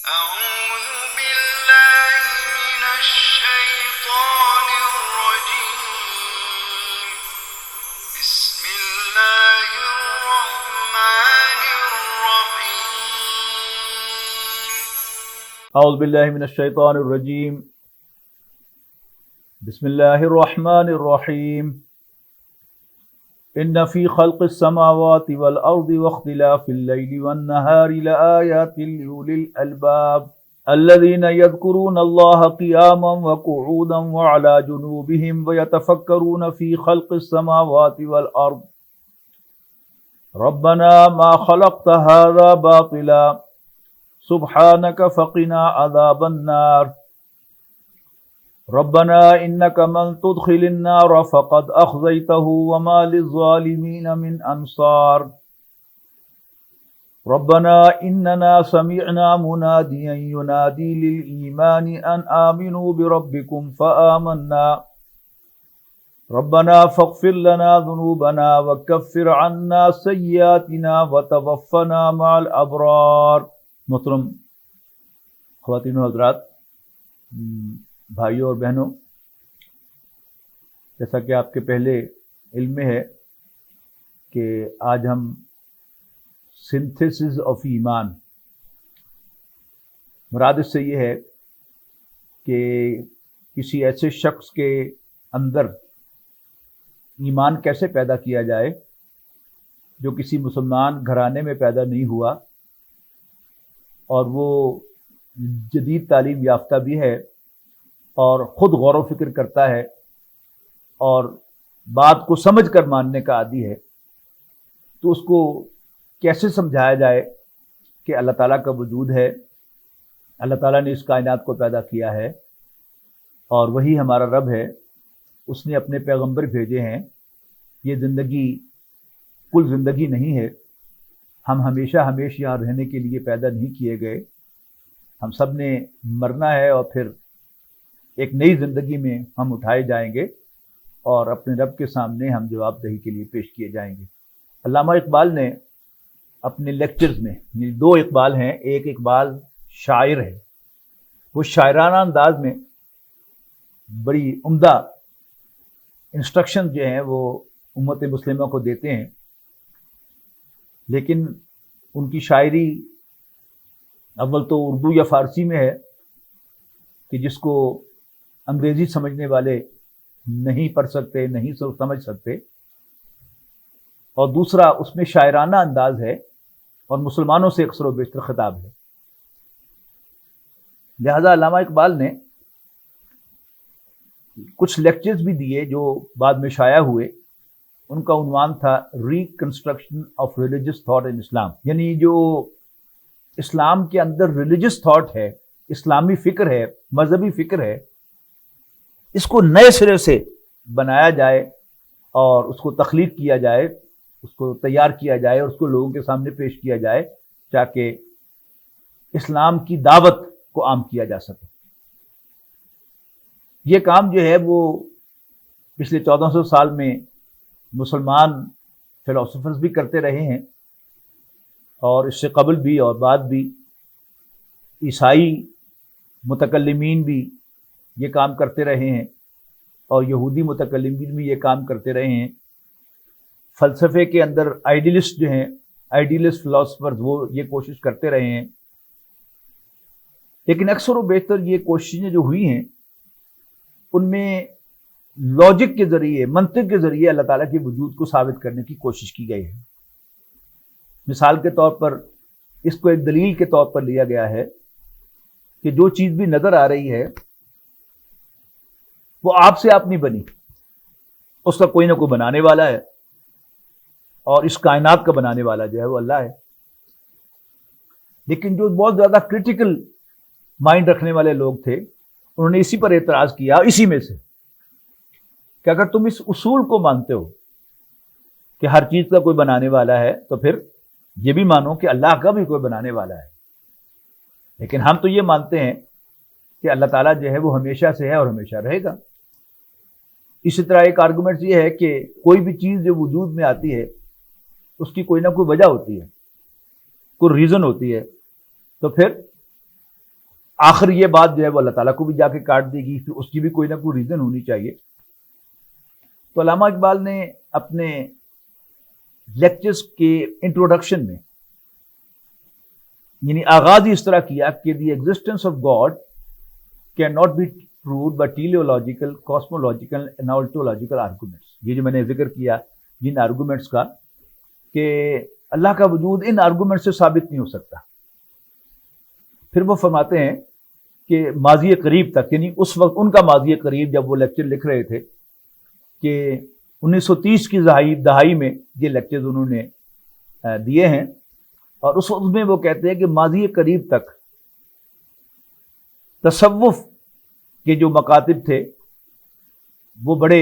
أعوذ بالله من الشيطان الرجيم. بسم الله الرحمن الرحيم. اعوذ باللہ من الشیطان الرجیم. بسم اللہ الرحمن الرحیم. ان فی خلق السماوات والارض واختلاف اللیل والنہار لآیات لأولی الالباب الذین یذکرون اللہ قیاما وقعودا وعلی جنوبہم ویتفکرون فی خلق السماوات والارض ربنا ما خلقت هذا باطلا سبحانک فقنا عذاب النار ربنا انك من تدخل النار فقد اخزيته وما للظالمين من انصار ربنا اننا سمعنا مناديا ينادي للايمان ان امنوا بربكم فآمنا ربنا فاغفر لنا ذنوبنا وكفر عنا سيئاتنا وتوفنا مع الابرار. محترم خواتین و حضرات، بھائیوں اور بہنوں، جیسا کہ آپ کے پہلے علم میں ہے کہ آج ہم سنتھیسس آف ایمان، مراد اس سے یہ ہے کہ کسی ایسے شخص کے اندر ایمان کیسے پیدا کیا جائے جو کسی مسلمان گھرانے میں پیدا نہیں ہوا اور وہ جدید تعلیم یافتہ بھی ہے اور خود غور و فکر کرتا ہے اور بات کو سمجھ کر ماننے کا عادی ہے، تو اس کو کیسے سمجھایا جائے کہ اللہ تعالیٰ کا وجود ہے، اللہ تعالیٰ نے اس کائنات کو پیدا کیا ہے اور وہی ہمارا رب ہے، اس نے اپنے پیغمبر بھیجے ہیں. یہ زندگی کل زندگی نہیں ہے، ہم ہمیشہ یہاں رہنے کے لیے پیدا نہیں کیے گئے، ہم سب نے مرنا ہے اور پھر ایک نئی زندگی میں ہم اٹھائے جائیں گے اور اپنے رب کے سامنے ہم جواب دہی کے لیے پیش کیے جائیں گے. علامہ اقبال نے اپنے لیکچرز میں، دو اقبال ہیں، ایک اقبال شاعر ہے، وہ شاعرانہ انداز میں بڑی عمدہ انسٹرکشن جو ہیں وہ امت مسلمہ کو دیتے ہیں، لیکن ان کی شاعری اول تو اردو یا فارسی میں ہے کہ جس کو انگریزی سمجھنے والے نہیں پڑھ سکتے، نہیں سمجھ سکتے، اور دوسرا اس میں شاعرانہ انداز ہے اور مسلمانوں سے اکثر و بیشتر خطاب ہے. لہذا علامہ اقبال نے کچھ لیکچرز بھی دیے جو بعد میں شائع ہوئے. ان کا عنوان تھا reconstruction of religious thought in اسلام، یعنی جو اسلام کے اندر ریلیجس تھاٹ ہے، اسلامی فکر ہے، مذہبی فکر ہے، اس کو نئے سرے سے بنایا جائے اور اس کو تخلیق کیا جائے، اس کو تیار کیا جائے اور اس کو لوگوں کے سامنے پیش کیا جائے تاکہ اسلام کی دعوت کو عام کیا جا سکے. یہ کام جو ہے وہ پچھلے 1400 سال میں مسلمان فلاسفرز بھی کرتے رہے ہیں اور اس سے قبل بھی اور بعد بھی عیسائی متکلمین بھی یہ کام کرتے رہے ہیں اور یہودی متکلمین بھی یہ کام کرتے رہے ہیں. فلسفے کے اندر آئیڈیلسٹ جو ہیں، آئیڈیلسٹ فلاسفرز، وہ یہ کوشش کرتے رہے ہیں، لیکن اکثر و بیشتر یہ کوششیں جو ہوئی ہیں ان میں لاجک کے ذریعے، منطق کے ذریعے اللہ تعالیٰ کے وجود کو ثابت کرنے کی کوشش کی گئی ہے. مثال کے طور پر اس کو ایک دلیل کے طور پر لیا گیا ہے کہ جو چیز بھی نظر آ رہی ہے وہ آپ سے آپ نہیں بنی، اس کا کوئی نہ کوئی بنانے والا ہے، اور اس کائنات کا بنانے والا جو ہے وہ اللہ ہے. لیکن جو بہت زیادہ کرٹیکل مائنڈ رکھنے والے لوگ تھے انہوں نے اسی پر اعتراض کیا، اسی میں سے کہ اگر تم اس اصول کو مانتے ہو کہ ہر چیز کا کوئی بنانے والا ہے تو پھر یہ بھی مانو کہ اللہ کا بھی کوئی بنانے والا ہے. لیکن ہم تو یہ مانتے ہیں کہ اللہ تعالیٰ جو ہے وہ ہمیشہ سے ہے اور ہمیشہ رہے گا. اسی طرح ایک آرگومنٹ یہ ہے کہ کوئی بھی چیز جو وجود میں آتی ہے اس کی کوئی نہ کوئی وجہ ہوتی ہے، کوئی ریزن ہوتی ہے، تو پھر آخر یہ بات جو ہے وہ اللہ تعالیٰ کو بھی جا کے کاٹ دے گی، پھر اس کی بھی کوئی نہ کوئی ریزن ہونی چاہیے۔ تو علامہ اقبال نے اپنے لیکچرز کے انٹروڈکشن میں یعنی آغاز ہی اس طرح کیا کہ the existence of God can not be proved by teleological, cosmological and ontological arguments۔ یہ جو میں نے ذکر کیا جن آرگومنٹس کا کہ اللہ کا وجود ان آرگومنٹ سے ثابت نہیں ہو سکتا۔ پھر وہ فرماتے ہیں کہ ماضی قریب تک، یعنی اس وقت ان کا ماضی قریب جب وہ لیکچر لکھ رہے تھے کہ 1930 کی دہائی میں یہ لیکچرز انہوں نے دیے ہیں، اور اس وقت میں وہ کہتے ہیں کہ ماضی قریب تک تصوف کے جو مکاتب تھے وہ بڑے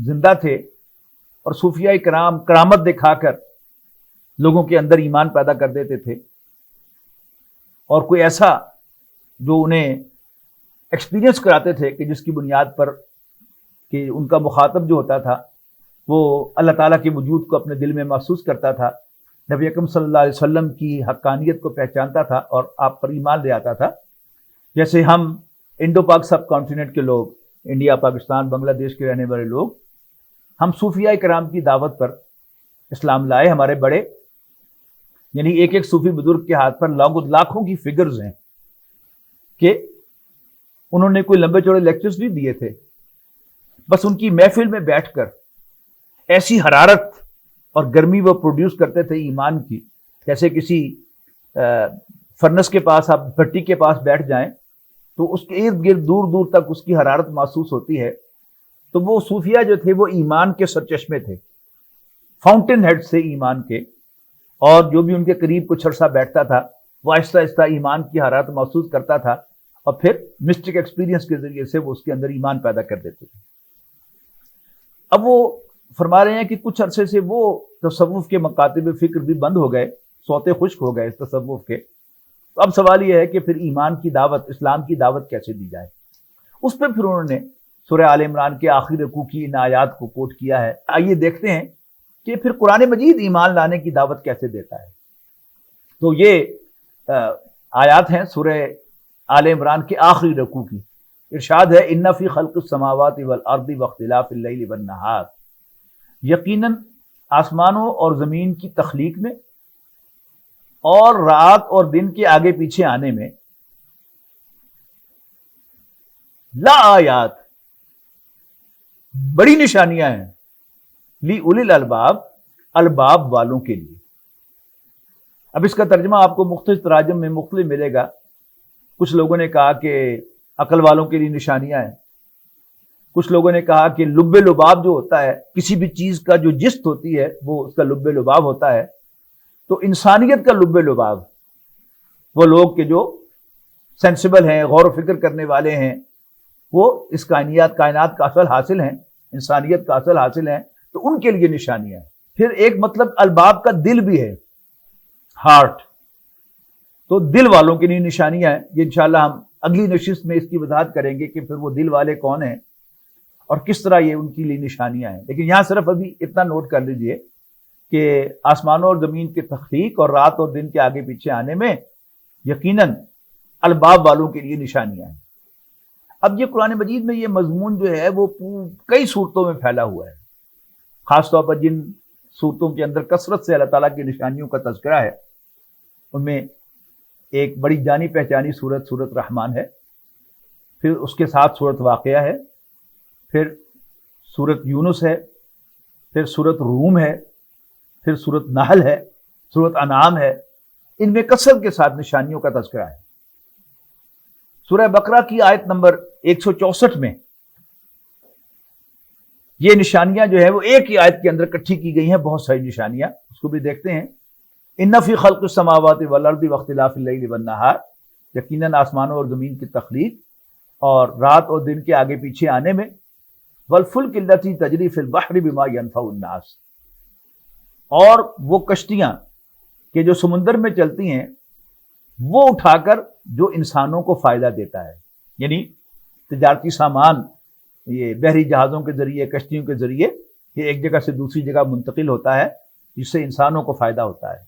زندہ تھے، اور صوفیاء کرام کرامت دکھا کر لوگوں کے اندر ایمان پیدا کر دیتے تھے، اور کوئی ایسا جو انہیں ایکسپیرینس کراتے تھے کہ جس کی بنیاد پر کہ ان کا مخاطب جو ہوتا تھا وہ اللہ تعالیٰ کے وجود کو اپنے دل میں محسوس کرتا تھا، نبی اکرم صلی اللہ علیہ وسلم کی حقانیت کو پہچانتا تھا اور آپ پر ایمان لے آتا تھا۔ جیسے ہم انڈو پاک سب کانٹیننٹ کے لوگ، انڈیا، پاکستان، بنگلہ دیش کے رہنے والے لوگ، ہم صوفیاء کرام کی دعوت پر اسلام لائے۔ ہمارے بڑے یعنی ایک ایک صوفی بزرگ کے ہاتھ پر لاکھوں کی فگرز ہیں کہ انہوں نے کوئی لمبے چوڑے لیکچرز نہیں دیے تھے، بس ان کی محفل میں بیٹھ کر ایسی حرارت اور گرمی وہ پروڈیوس کرتے تھے ایمان کی، جیسے کسی فرنس کے پاس آپ بھٹی کے پاس بیٹھ جائیں تو اس کے ارد گرد دور دور تک اس کی حرارت محسوس ہوتی ہے۔ تو وہ صوفیہ جو تھے وہ ایمان کے سرچشمے تھے، فاؤنٹین ہیڈ سے ایمان کے، اور جو بھی ان کے قریب کچھ عرصہ بیٹھتا تھا وہ آہستہ آہستہ ایمان کی حرارت محسوس کرتا تھا، اور پھر مسٹک ایکسپیرینس کے ذریعے سے وہ اس کے اندر ایمان پیدا کر دیتے تھے۔ اب وہ فرما رہے ہیں کہ کچھ عرصے سے وہ تصوف کے مکاتب فکر بھی بند ہو گئے، سوتے خشک ہو گئے اس تصوف کے۔ تو اب سوال یہ ہے کہ پھر ایمان کی دعوت، اسلام کی دعوت کیسے دی جائے؟ اس پہ پھر انہوں نے سورہ آل عمران کے آخری رکوع کی ان آیات کو کوٹ کیا ہے۔ آئیے دیکھتے ہیں کہ پھر قرآن مجید ایمان لانے کی دعوت کیسے دیتا ہے۔ تو یہ آیات ہیں سورہ آل عمران کے آخری رکوع کی۔ ارشاد ہے ان فی خلق السماوات والارض واختلاف اللیل والنہار، یقیناً آسمانوں اور زمین کی تخلیق میں اور رات اور دن کے آگے پیچھے آنے میں لا آیات، بڑی نشانیاں ہیں، لی اولی الالباب، الباب والوں کے لیے۔ اب اس کا ترجمہ آپ کو مختلف تراجم میں مختلف ملے گا۔ کچھ لوگوں نے کہا کہ عقل والوں کے لیے نشانیاں ہیں، کچھ لوگوں نے کہا کہ لب لباب جو ہوتا ہے، کسی بھی چیز کا جو جست ہوتی ہے وہ اس کا لب لباب ہوتا ہے۔ تو انسانیت کا لب لباب وہ لوگ کہ جو سینسیبل ہیں، غور و فکر کرنے والے ہیں، وہ اس کائنات کا اصل حاصل ہیں، انسانیت کا اصل حاصل ہیں، تو ان کے لیے نشانیاں ہیں۔ پھر ایک مطلب الباب کا دل بھی ہے، ہارٹ، تو دل والوں کے لیے نشانیاں ہیں۔ یہ انشاءاللہ ہم اگلی نشست میں اس کی وضاحت کریں گے کہ پھر وہ دل والے کون ہیں اور کس طرح یہ ان کے لیے نشانیاں ہیں۔ لیکن یہاں صرف ابھی اتنا نوٹ کر لیجئے کہ آسمانوں اور زمین کی تخلیق اور رات اور دن کے آگے پیچھے آنے میں یقیناً الباب والوں کے لیے نشانیاں ہیں۔ اب یہ قرآن مجید میں یہ مضمون جو ہے وہ کئی صورتوں میں پھیلا ہوا ہے، خاص طور پر جن صورتوں کے اندر کثرت سے اللہ تعالیٰ کی نشانیوں کا تذکرہ ہے، ان میں ایک بڑی جانی پہچانی سورت رحمان ہے، پھر اس کے ساتھ سورت واقعہ ہے، پھر سورت یونس ہے، پھر سورت روم ہے، پھر سورت نحل ہے، سورت انعام ہے۔ ان میں کثرت کے ساتھ نشانیوں کا تذکرہ ہے۔ سورہ بقرہ کی آیت نمبر 164 میں یہ نشانیاں جو ہے وہ ایک ہی آیت کے اندر اکٹھی کی گئی ہیں، بہت ساری نشانیاں، اس کو بھی دیکھتے ہیں۔ ان فی خلق السماوات والارض واختلاف اللیل والنہار، یقیناً آسمانوں اور زمین کی تخلیق اور رات اور دن کے آگے پیچھے آنے میں، والفلک التی تجری فی البحر بما ینفع الناس، اور وہ کشتیاں کہ جو سمندر میں چلتی ہیں وہ اٹھا کر جو انسانوں کو فائدہ دیتا ہے، یعنی تجارتی سامان یہ بحری جہازوں کے ذریعے، کشتیوں کے ذریعے یہ ایک جگہ سے دوسری جگہ منتقل ہوتا ہے، جس سے انسانوں کو فائدہ ہوتا ہے۔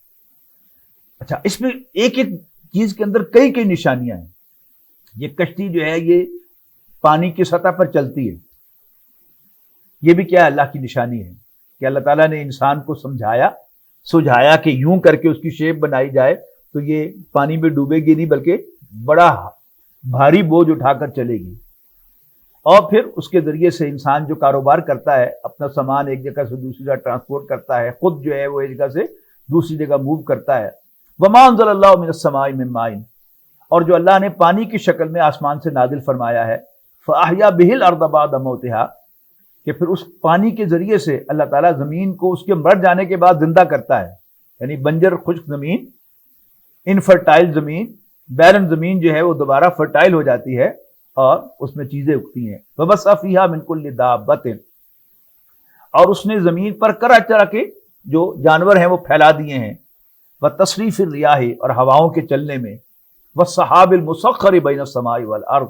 اچھا، اس میں ایک ایک چیز کے اندر کئی نشانیاں ہیں۔ یہ کشتی جو ہے یہ پانی کی سطح پر چلتی ہے. یہ بھی کیا اللہ کی نشانی ہے کہ اللہ تعالیٰ نے انسان کو سجھایا کہ یوں کر کے اس کی شیپ بنائی جائے تو یہ پانی میں ڈوبے گی نہیں بلکہ بڑا بھاری بوجھ اٹھا کر چلے گی. اور پھر اس کے ذریعے سے انسان جو کاروبار کرتا ہے، اپنا سامان ایک جگہ سے دوسری جگہ ٹرانسپورٹ کرتا ہے، خود جو ہے وہ ایک جگہ سے دوسری جگہ موو کرتا ہے. وما انزل اللہ من السماء من ماء، اور جو اللہ نے پانی کی شکل میں آسمان سے نازل فرمایا ہے، فاحیا بہ الارض بعد موتها، کہ پھر اس پانی کے ذریعے سے اللہ تعالیٰ زمین کو اس کے مر جانے کے بعد زندہ کرتا ہے. یعنی بنجر خشک زمین، انفرٹائل زمین، بیرن زمین جو ہے وہ دوبارہ فرٹائل ہو جاتی ہے اور اس میں چیزیں اگتی ہیں. وبث فیہا من کل دابۃ، اور اس نے زمین پر طرح طرح کے جو جانور ہیں وہ پھیلا دیے ہیں. وتصریف الریاح، اور ہواؤں کے چلنے میں. والسحاب المسخر بین السماء والارض،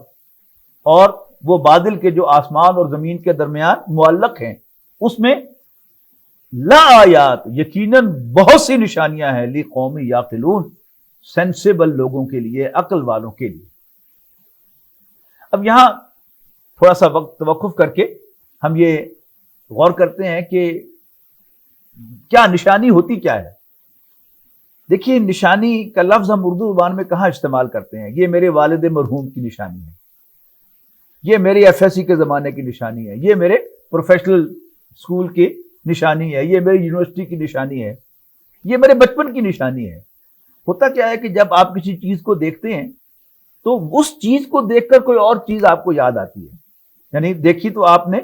اور وہ بادل کے جو آسمان اور زمین کے درمیان معلق ہیں اس میں لا آیات، یقیناً بہت سی نشانیاں ہیں، لقوم یعقلون، سینسیبل لوگوں کے لیے، عقل والوں کے لیے. اب یہاں تھوڑا سا وقت توقف کر کے ہم یہ غور کرتے ہیں کہ کیا نشانی ہوتی کیا ہے. دیکھیے، نشانی کا لفظ ہم اردو زبان میں کہاں استعمال کرتے ہیں؟ یہ میرے والد مرحوم کی نشانی ہے، یہ میری ایف ایس سی کے زمانے کی نشانی ہے، یہ میرے پروفیشنل اسکول کی نشانی ہے، یہ میری یونیورسٹی کی نشانی ہے، یہ میرے بچپن کی نشانی ہے. ہوتا کیا ہے کہ جب آپ کسی چیز کو دیکھتے ہیں تو اس چیز کو دیکھ کر کوئی اور چیز آپ کو یاد آتی ہے. یعنی دیکھی تو آپ نے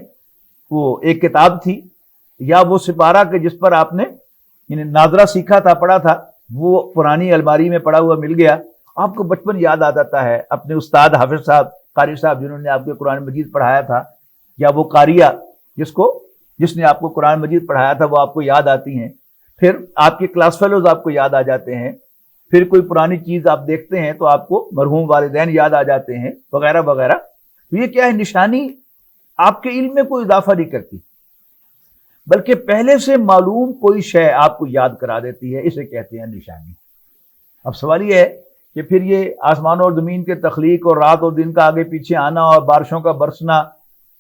وہ ایک کتاب تھی یا وہ سپارہ کہ جس پر آپ نے یعنی ناظرہ سیکھا تھا، پڑھا تھا، وہ پرانی الماری میں پڑا ہوا مل گیا، آپ کو بچپن یاد آ جاتا ہے. اپنے استاد حافظ صاحب، قاری صاحب جنہوں نے آپ کو قرآن مجید پڑھایا تھا، یا وہ قاریہ جس نے آپ کو قرآن مجید پڑھایا تھا، وہ آپ کو یاد آتی ہیں. پھر آپ کے کلاس فیلوز آپ کو یاد آ جاتے ہیں. پھر کوئی پرانی چیز آپ دیکھتے ہیں تو آپ کو مرحوم والدین یاد آ جاتے ہیں، وغیرہ وغیرہ. تو یہ کیا ہے؟ نشانی آپ کے علم میں کوئی اضافہ نہیں کرتی، بلکہ پہلے سے معلوم کوئی شے آپ کو یاد کرا دیتی ہے. اسے کہتے ہیں نشانی. اب سوال یہ ہے کہ پھر یہ آسمانوں اور زمین کے تخلیق اور رات اور دن کا آگے پیچھے آنا اور بارشوں کا برسنا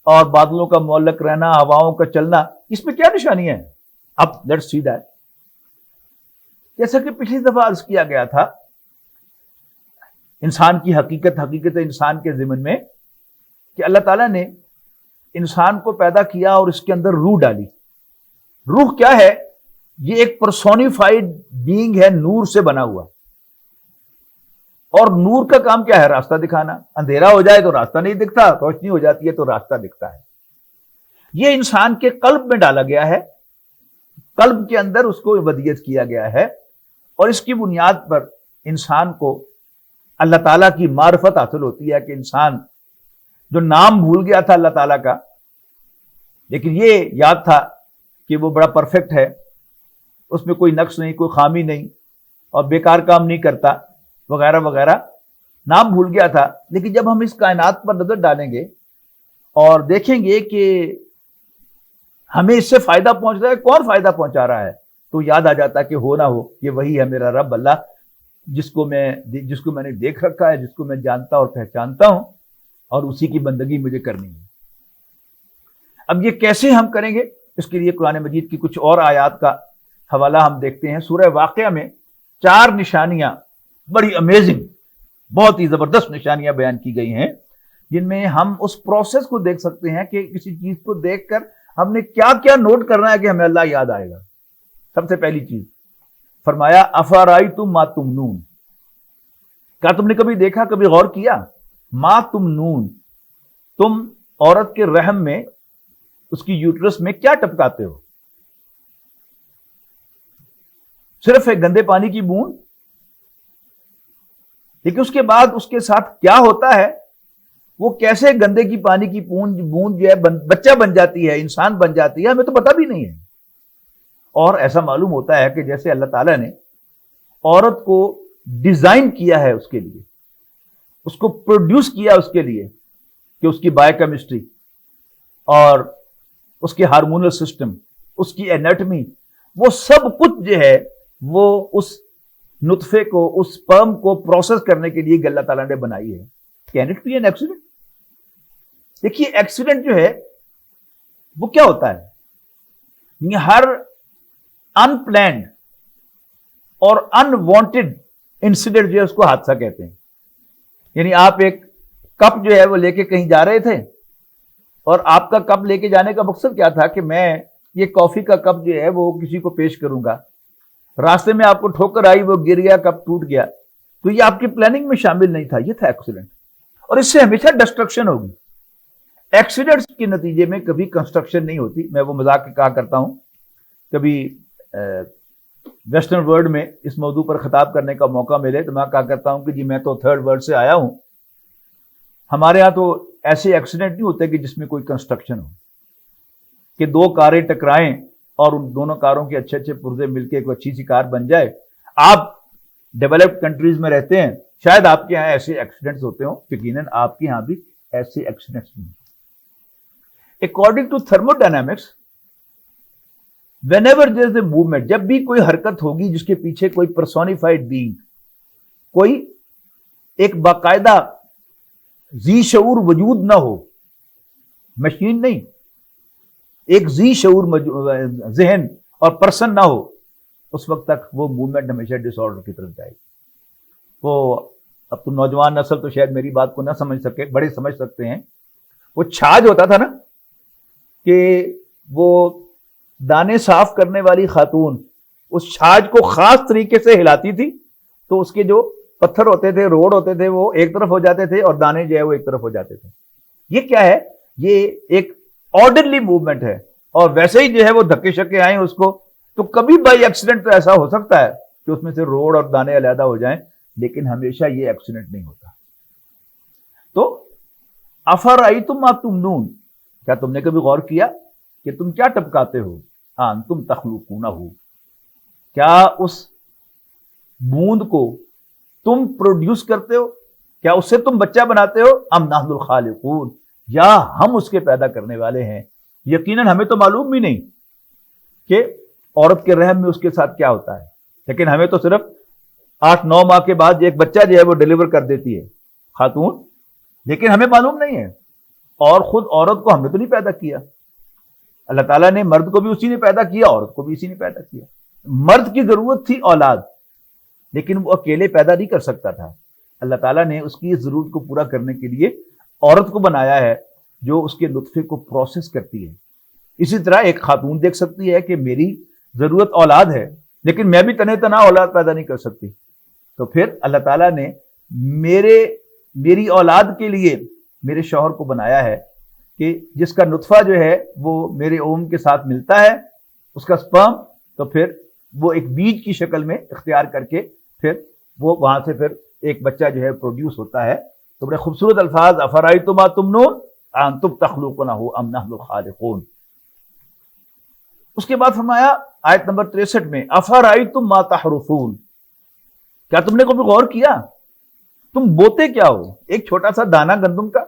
اور بادلوں کا معلق رہنا، ہواؤں کا چلنا، اس میں کیا نشانیاں ہیں؟ اب لیٹس سی دیٹ. جیسا کہ پچھلی دفعہ عرض کیا گیا تھا، انسان کی حقیقت انسان کے ضمن میں کہ اللہ تعالیٰ نے انسان کو پیدا کیا اور اس کے اندر روح ڈالی. روح کیا ہے؟ یہ ایک پرسونیفائڈ بینگ ہے، نور سے بنا ہوا. اور نور کا کام کیا ہے؟ راستہ دکھانا. اندھیرا ہو جائے تو راستہ نہیں دکھتا، روشنی ہو جاتی ہے تو راستہ دکھتا ہے. یہ انسان کے قلب میں ڈالا گیا ہے، قلب کے اندر اس کو ودیت کیا گیا ہے، اور اس کی بنیاد پر انسان کو اللہ تعالیٰ کی معرفت حاصل ہوتی ہے. کہ انسان جو نام بھول گیا تھا اللہ تعالیٰ کا، لیکن یہ یاد تھا کہ وہ بڑا پرفیکٹ ہے، اس میں کوئی نقص نہیں، کوئی خامی نہیں، اور بیکار کام نہیں کرتا، وغیرہ وغیرہ. نام بھول گیا تھا. لیکن جب ہم اس کائنات پر نظر ڈالیں گے اور دیکھیں گے کہ ہمیں اس سے فائدہ پہنچ رہا ہے، کون فائدہ پہنچا رہا ہے، تو یاد آ جاتا ہے کہ ہو نہ ہو یہ وہی ہے میرا رب اللہ، جس کو میں نے دیکھ رکھا ہے، جس کو میں جانتا اور پہچانتا ہوں، اور اسی کی بندگی مجھے کرنی ہے. اب یہ کیسے ہم کریں گے؟ اس کے لیے قرآن مجید کی کچھ اور آیات کا حوالہ ہم دیکھتے ہیں. سورہ واقعہ میں 4 نشانیاں بڑی امیزنگ، بہت ہی زبردست نشانیاں بیان کی گئی ہیں، جن میں ہم اس پروسیس کو دیکھ سکتے ہیں کہ کسی چیز کو دیکھ کر ہم نے کیا کیا نوٹ کرنا ہے کہ ہمیں اللہ یاد آئے گا. سب سے پہلی چیز فرمایا افرائیتم ما تمنون، کیا تم نے کبھی دیکھا، کبھی غور کیا؟ ما تمنون، تم عورت کے رحم میں، اس کی یوٹرس میں کیا ٹپکاتے ہو؟ صرف ایک گندے پانی کی بوند؟ لیکن اس کے بعد اس کے ساتھ کیا ہوتا ہے، وہ کیسے گندے کی پانی کی بوند جو ہے بچہ بن جاتی ہے، انسان بن جاتی ہے، ہمیں تو پتہ بھی نہیں ہے. اور ایسا معلوم ہوتا ہے کہ جیسے اللہ تعالیٰ نے عورت کو ڈیزائن کیا ہے اس کے لیے، اس کو پروڈیوس کیا اس کے لیے، کہ اس کی بایو کیمسٹری اور اس کے ہارمونل سسٹم، اس کی اینیٹمی، وہ سب کچھ جو ہے وہ اس نطفے کو، اس سپرم کو پروسیس کرنے کے لیے اللہ تعالیٰ نے بنائی ہے. Can it be an accident? دیکھیے ایکسیڈنٹ جو ہے وہ کیا ہوتا ہے؟ ہر ان پلانڈ اور انوانٹیڈ انسیڈنٹ جو ہے اس کو حادثہ کہتے ہیں. یعنی آپ ایک کپ جو ہے وہ لے کے کہیں جا رہے تھے, اور آپ کا کپ لے کے جانے کا مقصد کیا تھا کہ میں یہ کافی کا کپ جو ہے وہ کسی کو پیش کروں گا. راستے میں آپ کو ٹھوکر آئی, وہ گر گیا, کپ ٹوٹ گیا, تو یہ آپ کی پلاننگ میں شامل نہیں تھا, یہ تھا ایکسیڈنٹ. اور اس سے ہمیشہ ڈسٹرکشن ہوگی. ایکسیڈنٹس کے نتیجے میں کبھی کنسٹرکشن نہیں ہوتی. میں وہ مذاق کہا کرتا ہوں, کبھی ویسٹرن ورلڈ میں اس موضوع پر خطاب کرنے کا موقع ملے تو میں کہا کرتا ہوں کہ جی میں تو تھرڈ ورلڈ سے آیا ہوں, ہمارے ہاں تو ایسے ایکسیڈنٹ نہیں ہوتے کہ جس میں کوئی کنسٹرکشن ہو, کہ دو کاریں ٹکرائیں اور ان دونوں کاروں کے اچھے اچھے پرزے مل کے ایک اچھی سی کار بن جائے. آپ ڈیولپڈ کنٹریز میں رہتے ہیں, شاید آپ کے یہاں ایسے ایکسیڈنٹس ہوتے ہوں, یقیناً آپ کے یہاں بھی ایسے ایکسیڈنٹس نہیں. According to thermodynamics, whenever there is a movement, جب بھی کوئی حرکت ہوگی جس کے پیچھے کوئی پرسونیفائڈ بینگ, کوئی ایک باقاعدہ ذی شعور وجود نہ ہو, مشین نہیں, ایک ذی شعور ذہن اور پرسن نہ ہو, اس وقت تک وہ موومنٹ ہمیشہ ڈس آرڈر کی طرف جائے گی. وہ اب تو نوجوان نسل تو شاید میری بات کو نہ سمجھ سکے, بڑے سمجھ سکتے ہیں. وہ چھاج ہوتا تھا نا, کہ وہ دانے صاف کرنے والی خاتون اس چھاج کو خاص طریقے سے ہلاتی تھی, تو اس کے جو پتھر ہوتے تھے, روڈ ہوتے تھے, وہ ایک طرف ہو جاتے تھے اور دانے جو ہے وہ ایک طرف ہو جاتے تھے. یہ کیا ہے؟ یہ ایک آرڈرلی موومنٹ ہے. اور ویسے ہی جو ہے وہ دھکے شکے آئیں اس کو, تو کبھی بائی ایکسیڈنٹ تو ایسا ہو سکتا ہے کہ اس میں سے روڈ اور دانے علیحدہ ہو جائیں, لیکن ہمیشہ یہ ایکسیڈنٹ نہیں ہوتا. تو افرأیتم ما تمنون, کیا تم نے کبھی غور کیا کہ تم کیا ٹپکاتے ہو؟ انتم تخلقونہ, کیا اس بوند کو تم پروڈیوس کرتے ہو؟ کیا اس سے تم بچہ بناتے ہو؟ ام نحن الخالقون, یا ہم اس کے پیدا کرنے والے ہیں. یقیناً ہمیں تو معلوم بھی نہیں کہ عورت کے رحم میں اس کے ساتھ کیا ہوتا ہے, لیکن ہمیں تو صرف 8-9 ماہ کے بعد ایک بچہ جو ہے وہ ڈیلیور کر دیتی ہے خاتون, لیکن ہمیں معلوم نہیں ہے. اور خود عورت کو ہم نے تو نہیں پیدا کیا, اللہ تعالیٰ نے مرد کو بھی اسی نے پیدا کیا, عورت کو بھی اسی نے پیدا کیا. مرد کی ضرورت تھی اولاد, لیکن وہ اکیلے پیدا نہیں کر سکتا تھا. اللہ تعالیٰ نے اس کی اس ضرورت کو پورا کرنے کے لیے عورت کو بنایا ہے, جو اس کے نطفے کو پروسیس کرتی ہے. اسی طرح ایک خاتون دیکھ سکتی ہے کہ میری ضرورت اولاد ہے, لیکن میں بھی تنہ تنہا اولاد پیدا نہیں کر سکتی, تو پھر اللہ تعالیٰ نے میری اولاد کے لیے میرے شوہر کو بنایا ہے کہ جس کا نطفہ جو ہے وہ میرے اوم کے ساتھ ملتا ہے, اس کا سپرم, تو پھر وہ ایک بیج کی شکل میں اختیار کر کے پھر وہ وہاں سے پھر ایک بچہ جو ہے پروڈیوس ہوتا ہے. تو بڑے خوبصورت الفاظ, افرأیتم ما تمنون انتم تخلقونہ ام نحن الخالقون. اس کے بعد فرمایا آیت نمبر 63 میں, افرأیتم ما تحرثون, کیا تم نے کبھی غور کیا تم بوتے کیا ہو؟ ایک چھوٹا سا دانا گندم کا.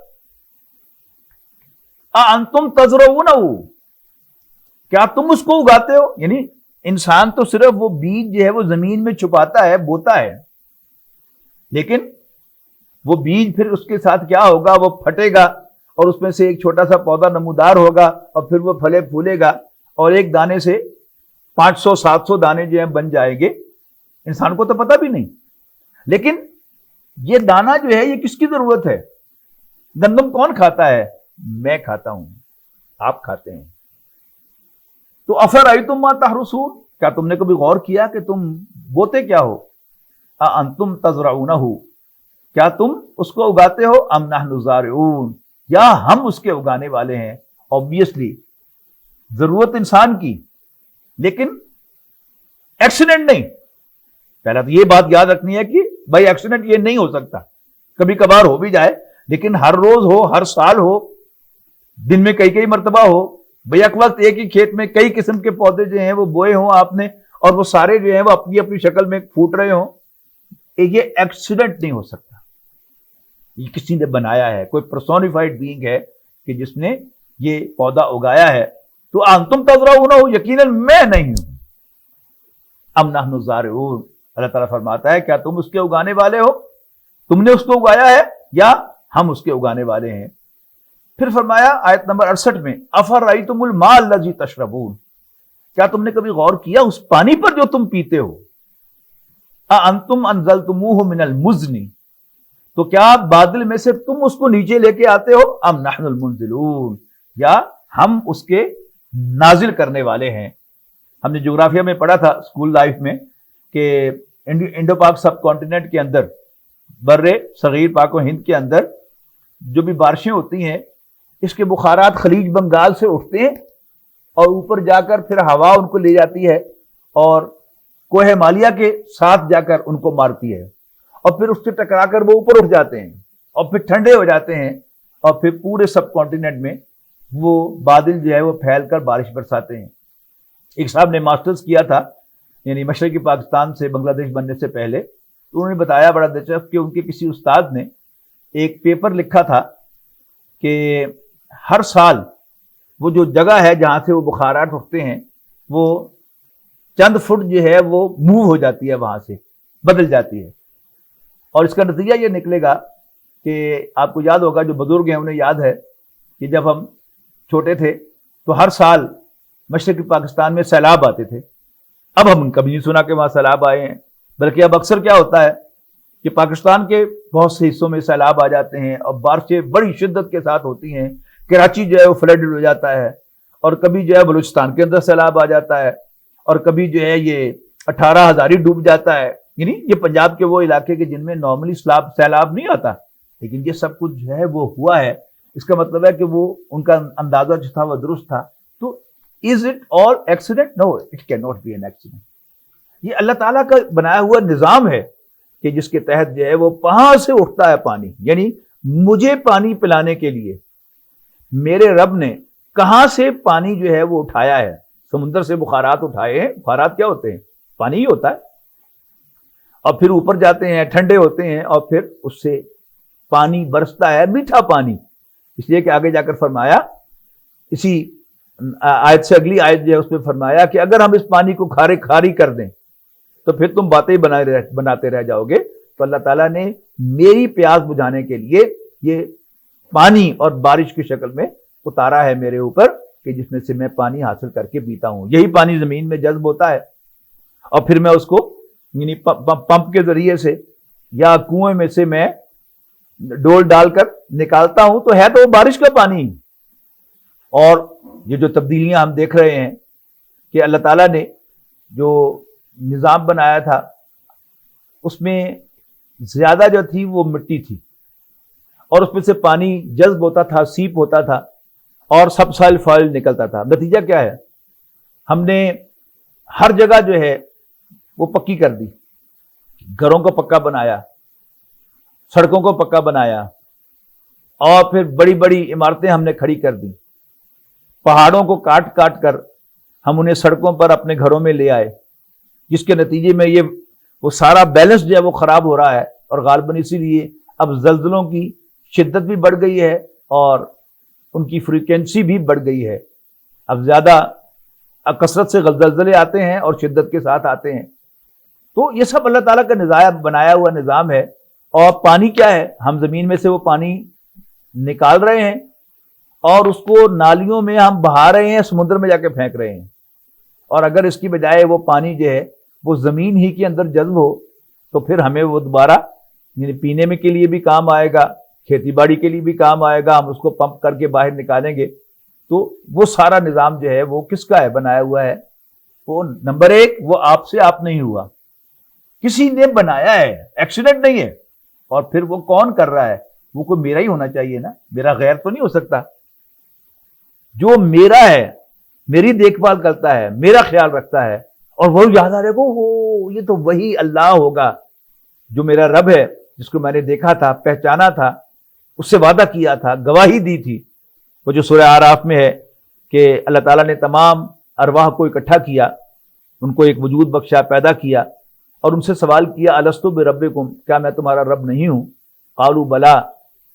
انتم تزرعونہ, کیا تم اس کو اگاتے ہو؟ یعنی انسان تو صرف وہ بیج جو ہے وہ زمین میں چھپاتا ہے, بوتا ہے, لیکن وہ بیج پھر اس کے ساتھ کیا ہوگا؟ وہ پھٹے گا اور اس میں سے ایک چھوٹا سا پودا نمودار ہوگا, اور پھر وہ پھلے پھولے گا, اور ایک دانے سے 500-700 دانے جو ہیں بن جائیں گے. انسان کو تو پتہ بھی نہیں, لیکن یہ دانا جو ہے یہ کس کی ضرورت ہے؟ گندم کون کھاتا ہے؟ میں کھاتا ہوں, آپ کھاتے ہیں. تو افرأیتم ما تحرثون, کیا تم نے کبھی غور کیا کہ تم بوتے کیا ہو؟ انتم تزرعونہ, کیا تم اس کو اگاتے ہو؟ ام نحن الزارعون, یا ہم اس کے اگانے والے ہیں. obviously ضرورت انسان کی, لیکن ایکسیڈنٹ نہیں. پہلا تو یہ بات یاد رکھنی ہے کہ بھائی ایکسیڈنٹ یہ نہیں ہو سکتا, کبھی کبھار ہو بھی جائے, لیکن ہر روز ہو, ہر سال ہو, دن میں کئی مرتبہ ہو, بھئی ایک وقت ایک ہی کھیت میں کئی قسم کے پودے جو ہیں وہ بوئے ہوں آپ نے, اور وہ سارے جو ہیں وہ اپنی اپنی شکل میں پھوٹ رہے ہوں, یہ ایکسیڈنٹ نہیں ہو سکتا. یہ کسی نے بنایا ہے, کوئی پرسونیفائڈ بینگ ہے کہ جس نے یہ پودا اگایا ہے. تو انتم تزرعونہ, یقیناً میں نہیں ہوں. ام نحن الزارعون, اللہ تعالیٰ فرماتا ہے کیا تم اس کے اگانے والے ہو؟ تم نے اس کو اگایا ہے یا ہم اس کے اگانے والے ہیں۔ پھر فرمایا آیت نمبر 68 میں افرأیتم الماء الذی تشربون، کیا تم نے کبھی غور کیا اس پانی پر جو تم پیتے ہو؟ اانتم انزلتموہ من المزن، تو کیا بادل میں سے تم اس کو نیچے لے کے آتے ہو؟ ام نحن المنزلون، یا ہم اس کے نازل کرنے والے ہیں۔ ہم نے جغرافیہ میں پڑھا تھا اسکول لائف میں کہ انڈو پاک سب کانٹیننٹ کے اندر، بر صغیر پاک و ہند کے اندر جو بھی بارشیں ہوتی ہیں، اس کے بخارات خلیج بنگال سے اٹھتے ہیں اور اوپر جا کر پھر ہوا ان کو لے جاتی ہے اور کوہ ہمالیہ کے ساتھ جا کر ان کو مارتی ہے، اور پھر اس سے ٹکرا کر وہ اوپر اٹھ جاتے ہیں اور پھر ٹھنڈے ہو جاتے ہیں، اور پھر پورے سب کانٹیننٹ میں وہ بادل جو ہے وہ پھیل کر بارش برساتے ہیں۔ ایک صاحب نے ماسٹرز کیا تھا، یعنی مشرقی پاکستان سے بنگلہ دیش بننے سے پہلے، تو انہوں نے بتایا بڑا دلچسپ کہ ان کے کسی استاد نے ایک پیپر لکھا تھا کہ ہر سال وہ جو جگہ ہے جہاں سے وہ بخارات اٹھتے ہیں وہ چند فٹ جو ہے وہ موو ہو جاتی ہے، وہاں سے بدل جاتی ہے، اور اس کا نتیجہ یہ نکلے گا کہ آپ کو یاد ہوگا، جو بزرگ ہیں انہیں یاد ہے کہ جب ہم چھوٹے تھے تو ہر سال مشرقی پاکستان میں سیلاب آتے تھے۔ اب ہم کبھی نہیں سنا کہ وہاں سیلاب آئے ہیں، بلکہ اب اکثر کیا ہوتا ہے کہ پاکستان کے بہت سے حصوں میں سیلاب آ جاتے ہیں اور بارشیں بڑی شدت کے ساتھ ہوتی ہیں، کراچی جو ہے وہ فلڈ ہو جاتا ہے، اور کبھی جو ہے بلوچستان کے اندر سیلاب آ جاتا ہے، اور کبھی جو ہے یہ 18 ہزاری ڈوب جاتا ہے۔ یعنی یہ پنجاب کے وہ علاقے کے جن میں نارملی سیلاب نہیں آتا، لیکن یہ سب کچھ جو ہے وہ ہوا ہے۔ اس کا مطلب ہے کہ وہ ان کا اندازہ جو تھا وہ درست تھا۔ تو is it all accident? No, it can not be an accident. یہ اللہ تعالیٰ کا بنایا ہوا نظام ہے کہ جس کے تحت جو ہے وہ کہاں سے اٹھتا ہے پانی، یعنی مجھے پانی پلانے کے لیے میرے رب نے کہاں سے پانی جو ہے وہ اٹھایا ہے۔ سمندر سے بخارات اٹھائے ہیں۔ بخارات کیا ہوتے ہیں؟ پانی ہی ہوتا ہے، اور پھر اوپر جاتے ہیں، ٹھنڈے ہوتے ہیں، اور پھر اس سے پانی برستا ہے، میٹھا پانی۔ اس لیے کہ آگے جا کر فرمایا، اسی آیت سے اگلی آیت جو ہے اس میں فرمایا کہ اگر ہم اس پانی کو کھاری کر دیں تو پھر تم باتیں بناتے رہ جاؤ گے۔ تو اللہ تعالیٰ نے میری پیاس بجھانے کے لیے یہ پانی اور بارش کی شکل میں اتارا ہے میرے اوپر، کہ جس میں سے میں پانی حاصل کر کے پیتا ہوں۔ یہی پانی زمین میں جذب ہوتا ہے، اور پھر میں اس کو یعنی پمپ کے ذریعے سے یا کنویں میں سے میں ڈول ڈال کر نکالتا ہوں، تو ہے تو وہ بارش کا پانی۔ اور یہ جو تبدیلیاں ہم دیکھ رہے ہیں کہ اللہ تعالیٰ نے جو نظام بنایا تھا اس میں زیادہ جو تھی وہ مٹی تھی، اور اس میں سے پانی جذب ہوتا تھا، سیپ ہوتا تھا، اور سب سائل فائل نکلتا تھا۔ نتیجہ کیا ہے؟ ہم نے ہر جگہ جو ہے وہ پکی کر دی، گھروں کو پکا بنایا، سڑکوں کو پکا بنایا، اور پھر بڑی بڑی عمارتیں ہم نے کھڑی کر دی، پہاڑوں کو کاٹ کاٹ کر ہم انہیں سڑکوں پر اپنے گھروں میں لے آئے، جس کے نتیجے میں یہ وہ سارا بیلنس جو ہے وہ خراب ہو رہا ہے، اور غالباً اسی لیے اب زلزلوں کی شدت بھی بڑھ گئی ہے اور ان کی فریکوینسی بھی بڑھ گئی ہے۔ اب زیادہ کثرت سے زلزلے آتے ہیں اور شدت کے ساتھ آتے ہیں۔ تو یہ سب اللہ تعالیٰ کا بنایا ہوا نظام ہے۔ اور پانی کیا ہے؟ ہم زمین میں سے وہ پانی نکال رہے ہیں اور اس کو نالیوں میں ہم بہا رہے ہیں، سمندر میں جا کے پھینک رہے ہیں۔ اور اگر اس کی بجائے وہ پانی جو ہے وہ زمین ہی کے اندر جذب ہو تو پھر ہمیں وہ دوبارہ یعنی پینے میں کے لیے بھی کام آئے گا، کھیتی باڑی کے لیے بھی کام آئے گا، ہم اس کو پمپ کر کے باہر نکالیں گے۔ تو وہ سارا نظام جو ہے وہ کس کا ہے؟ بنایا ہوا ہے وہ نمبر ایک وہ آپ سے آپ نہیں ہوا، کسی نے بنایا ہے، ایکسیڈنٹ نہیں ہے۔ اور پھر وہ کون کر رہا ہے؟ وہ کوئی میرا ہی ہونا چاہیے نا، میرا غیر تو نہیں ہو سکتا۔ جو میرا ہے، میری دیکھ بھال کرتا ہے، میرا خیال رکھتا ہے، اور وہ یاد آ رہے گا وہ یہ تو وہی اللہ ہوگا جو میرا رب ہے، جس کو میں نے دیکھا تھا، پہچانا تھا، اس سے وعدہ کیا تھا، گواہی دی تھی۔ وہ جو سورہ اعراف میں ہے کہ اللہ تعالیٰ نے تمام ارواح کو اکٹھا کیا، ان کو ایک وجود بخشا، پیدا کیا، اور ان سے سوال کیا الستو بربکم، کیا میں تمہارا رب نہیں ہوں؟ قالوا بلا،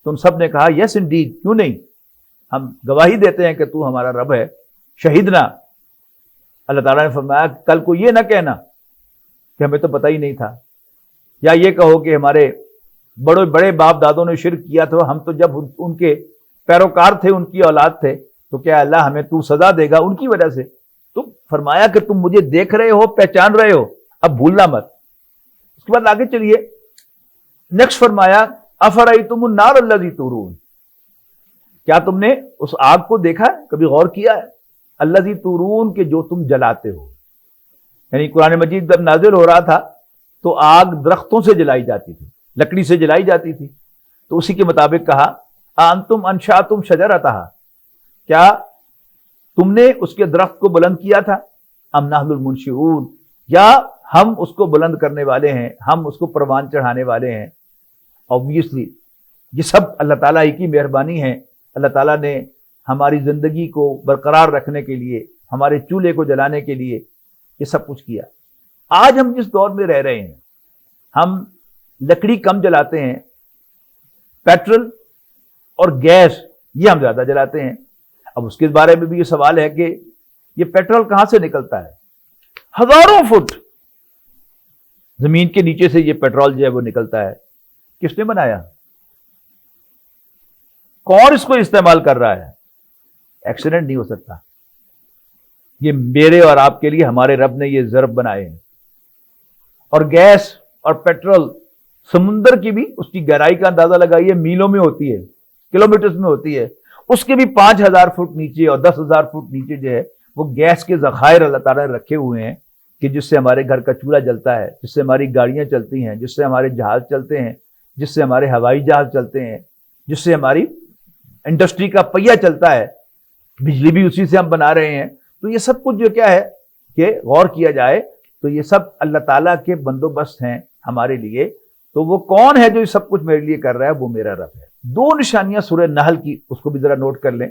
تو ان سب نے کہا یس انڈیڈ، کیوں نہیں، ہم گواہی دیتے ہیں کہ تو ہمارا رب ہے۔ شہیدنا، اللہ تعالیٰ نے فرمایا کل کو یہ نہ کہنا کہ ہمیں تو پتہ ہی نہیں تھا، یا یہ کہو کہ ہمارے بڑے بڑے باپ دادوں نے شرک کیا تھا، ہم تو جب ان کے پیروکار تھے، ان کی اولاد تھے، تو کیا اللہ ہمیں تو سزا دے گا ان کی وجہ سے؟ تو فرمایا کہ تم مجھے دیکھ رہے ہو، پہچان رہے ہو، اب بھولنا مت۔ اس کے بعد آگے چلیے، نیکسٹ فرمایا افرأیتم النار الذی تورون، کیا تم نے اس آگ کو دیکھا ہے، کبھی غور کیا ہے؟ الذی تورون، کہ جو تم جلاتے ہو۔ یعنی قرآن مجید جب نازل ہو رہا تھا تو آگ درختوں سے جلائی جاتی تھی، لکڑی سے جلائی جاتی تھی، تو اسی کے مطابق کہا انتم انشأتم شجرتها، کیا تم نے اس کے درخت کو بلند کیا تھا؟ ام نحن المنشئون، یا ہم اس کو بلند کرنے والے ہیں، ہم اس کو پروان چڑھانے والے ہیں۔ obviously یہ سب اللہ تعالیٰ ہی کی مہربانی ہے، اللہ تعالیٰ نے ہماری زندگی کو برقرار رکھنے کے لیے، ہمارے چولہے کو جلانے کے لیے یہ سب کچھ کیا۔ آج ہم جس دور میں رہ رہے ہیں، ہم لکڑی کم جلاتے ہیں، پیٹرول اور گیس یہ ہم زیادہ جلاتے ہیں۔ اب اس کے بارے میں بھی یہ سوال ہے کہ یہ پیٹرول کہاں سے نکلتا ہے؟ ہزاروں فٹ زمین کے نیچے سے یہ پیٹرول جو ہے وہ نکلتا ہے۔ کس نے بنایا؟ کون اس کو استعمال کر رہا ہے؟ ایکسیڈنٹ نہیں ہو سکتا، یہ میرے اور آپ کے لیے ہمارے رب نے یہ ضرب بنائے ہیں۔ اور گیس اور پیٹرول سمندر کی بھی اس کی گہرائی کا اندازہ لگائیے، میلوں میں ہوتی ہے، کلومیٹرز میں ہوتی ہے، اس کے بھی 5000 فٹ نیچے اور 10,000 فٹ نیچے جو ہے وہ گیس کے ذخائر اللہ تعالیٰ نے رکھے ہوئے ہیں، کہ جس سے ہمارے گھر کا چولہا جلتا ہے، جس سے ہماری گاڑیاں چلتی ہیں، جس سے ہمارے جہاز چلتے ہیں، جس سے ہمارے ہوائی جہاز چلتے ہیں، جس سے ہماری انڈسٹری کا پہیہ چلتا ہے، بجلی بھی اسی سے ہم بنا رہے ہیں۔ تو یہ سب کچھ جو کیا ہے کہ غور کیا جائے تو یہ سب اللہ تعالیٰ کے بندوبست ہیں ہمارے لیے۔ تو وہ کون ہے جو یہ سب کچھ میرے لیے کر رہا ہے؟ وہ میرا رب ہے۔ دو نشانیاں سورہ نحل کی، اس کو بھی ذرا نوٹ کر لیں۔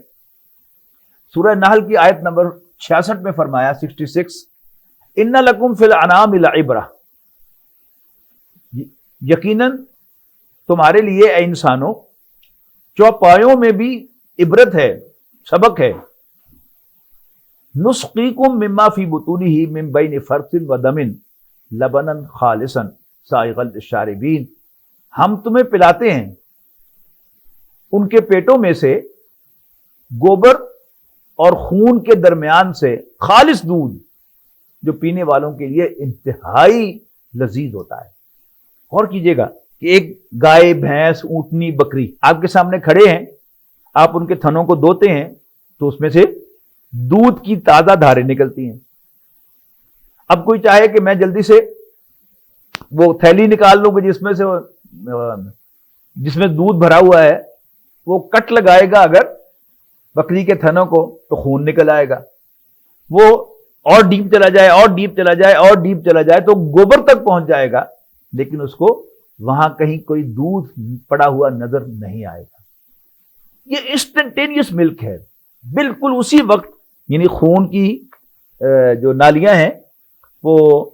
سورہ نحل کی آیت نمبر 66 میں فرمایا 66 ان لکم فی الانعام لعبرہ، یقیناً تمہارے لیے اے انسانوں چوپایوں میں بھی عبرت ہے، سبق ہے۔ نسقیکم مما فی بطونہ من بین فرث و دم لبنا خالصا سائغا للشاربین، ہم تمہیں پلاتے ہیں ان کے پیٹوں میں سے گوبر اور خون کے درمیان سے خالص دودھ، جو پینے والوں کے لیے انتہائی لذیذ ہوتا ہے۔ غور کیجئے گا کہ ایک گائے، بھینس، اونٹنی، بکری آپ کے سامنے کھڑے ہیں، آپ ان کے تھنوں کو دھوتے ہیں تو اس میں سے دودھ کی تازہ دھاریں نکلتی ہیں۔ اب کوئی چاہے کہ میں جلدی سے وہ تھیلی نکال لوں گی جس میں دودھ بھرا ہوا ہے، وہ کٹ لگائے گا اگر بکری کے تھنوں کو تو خون نکل آئے گا۔ وہ اور ڈیپ چلا جائے، اور ڈیپ چلا جائے، اور ڈیپ چلا جائے تو گوبر تک پہنچ جائے گا، لیکن اس کو وہاں کہیں کوئی دودھ پڑا ہوا نظر نہیں آئے گا۔ یہ انسٹنٹینیس ملک ہے، بالکل اسی وقت، یعنی خون کی جو نالیاں ہیں وہ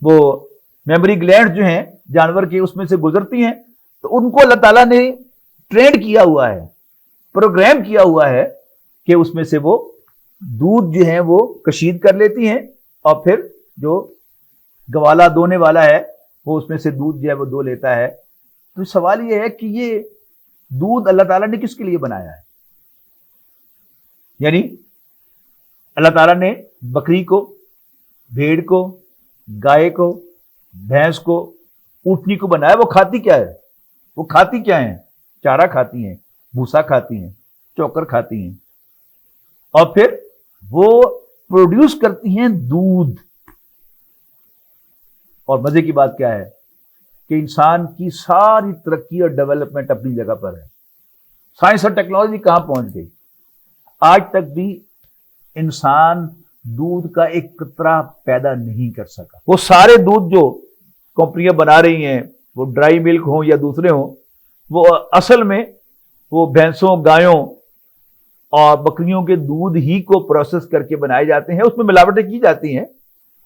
میموری گلینڈ جو ہیں جانور کے، اس میں سے گزرتی ہیں، تو ان کو اللہ تعالیٰ نے ٹرینڈ کیا ہوا ہے، پروگرام کیا ہوا ہے کہ اس میں سے وہ دودھ جو ہیں وہ کشید کر لیتی ہیں، اور پھر جو گوالا دونے والا ہے وہ اس میں سے دودھ جو ہے وہ دو لیتا ہے۔ تو سوال یہ ہے کہ یہ دودھ اللہ تعالیٰ نے کس کے لیے بنایا ہے؟ یعنی اللہ تعالیٰ نے بکری کو، بھیڑ کو، گائے کو، بھینس کو، اونٹنی کو بنایا، وہ کھاتی کیا ہے؟ وہ کھاتی کیا ہیں؟ چارہ کھاتی ہیں، بھوسا کھاتی ہیں، چوکر کھاتی ہیں، اور پھر وہ پروڈیوس کرتی ہیں دودھ۔ اور مزے کی بات کیا ہے کہ انسان کی ساری ترقی اور ڈیولپمنٹ اپنی جگہ پر ہے، سائنس اور ٹیکنالوجی کہاں پہنچ گئی، آج تک بھی انسان دودھ کا ایک قطرہ پیدا نہیں کر سکا۔ وہ سارے دودھ جو کمپنیاں بنا رہی ہیں، وہ ڈرائی ملک ہوں یا دوسرے ہوں، وہ اصل میں وہ بھینسوں، گایوں اور بکریوں کے دودھ ہی کو پروسیس کر کے بنائے جاتے ہیں۔ اس میں ملاوٹیں کی جاتی ہیں،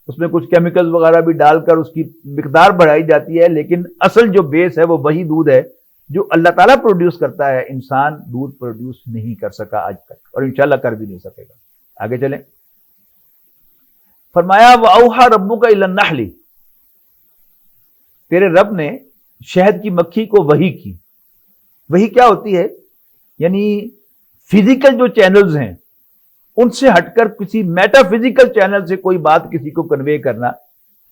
اس میں کچھ کیمیکل وغیرہ بھی ڈال کر اس کی مقدار بڑھائی جاتی ہے، لیکن اصل جو بیس ہے وہ وہی دودھ ہے جو اللہ تعالیٰ پروڈیوس کرتا ہے۔ انسان دودھ پروڈیوس نہیں کر سکا آج تک، اور انشاءاللہ کر بھی نہیں سکے گا۔ آگے چلیں، فرمایا وَأَوْحَى رَبُّكَ إِلَى النَّحْلِ، تیرے رب نے شہد کی مکھی کو وحی کی. وحی کیا ہوتی ہے؟ یعنی فزیکل جو چینلز ہیں ان سے ہٹ کر کسی میٹا فزیکل چینل سے کوئی بات کسی کو کنوے کرنا،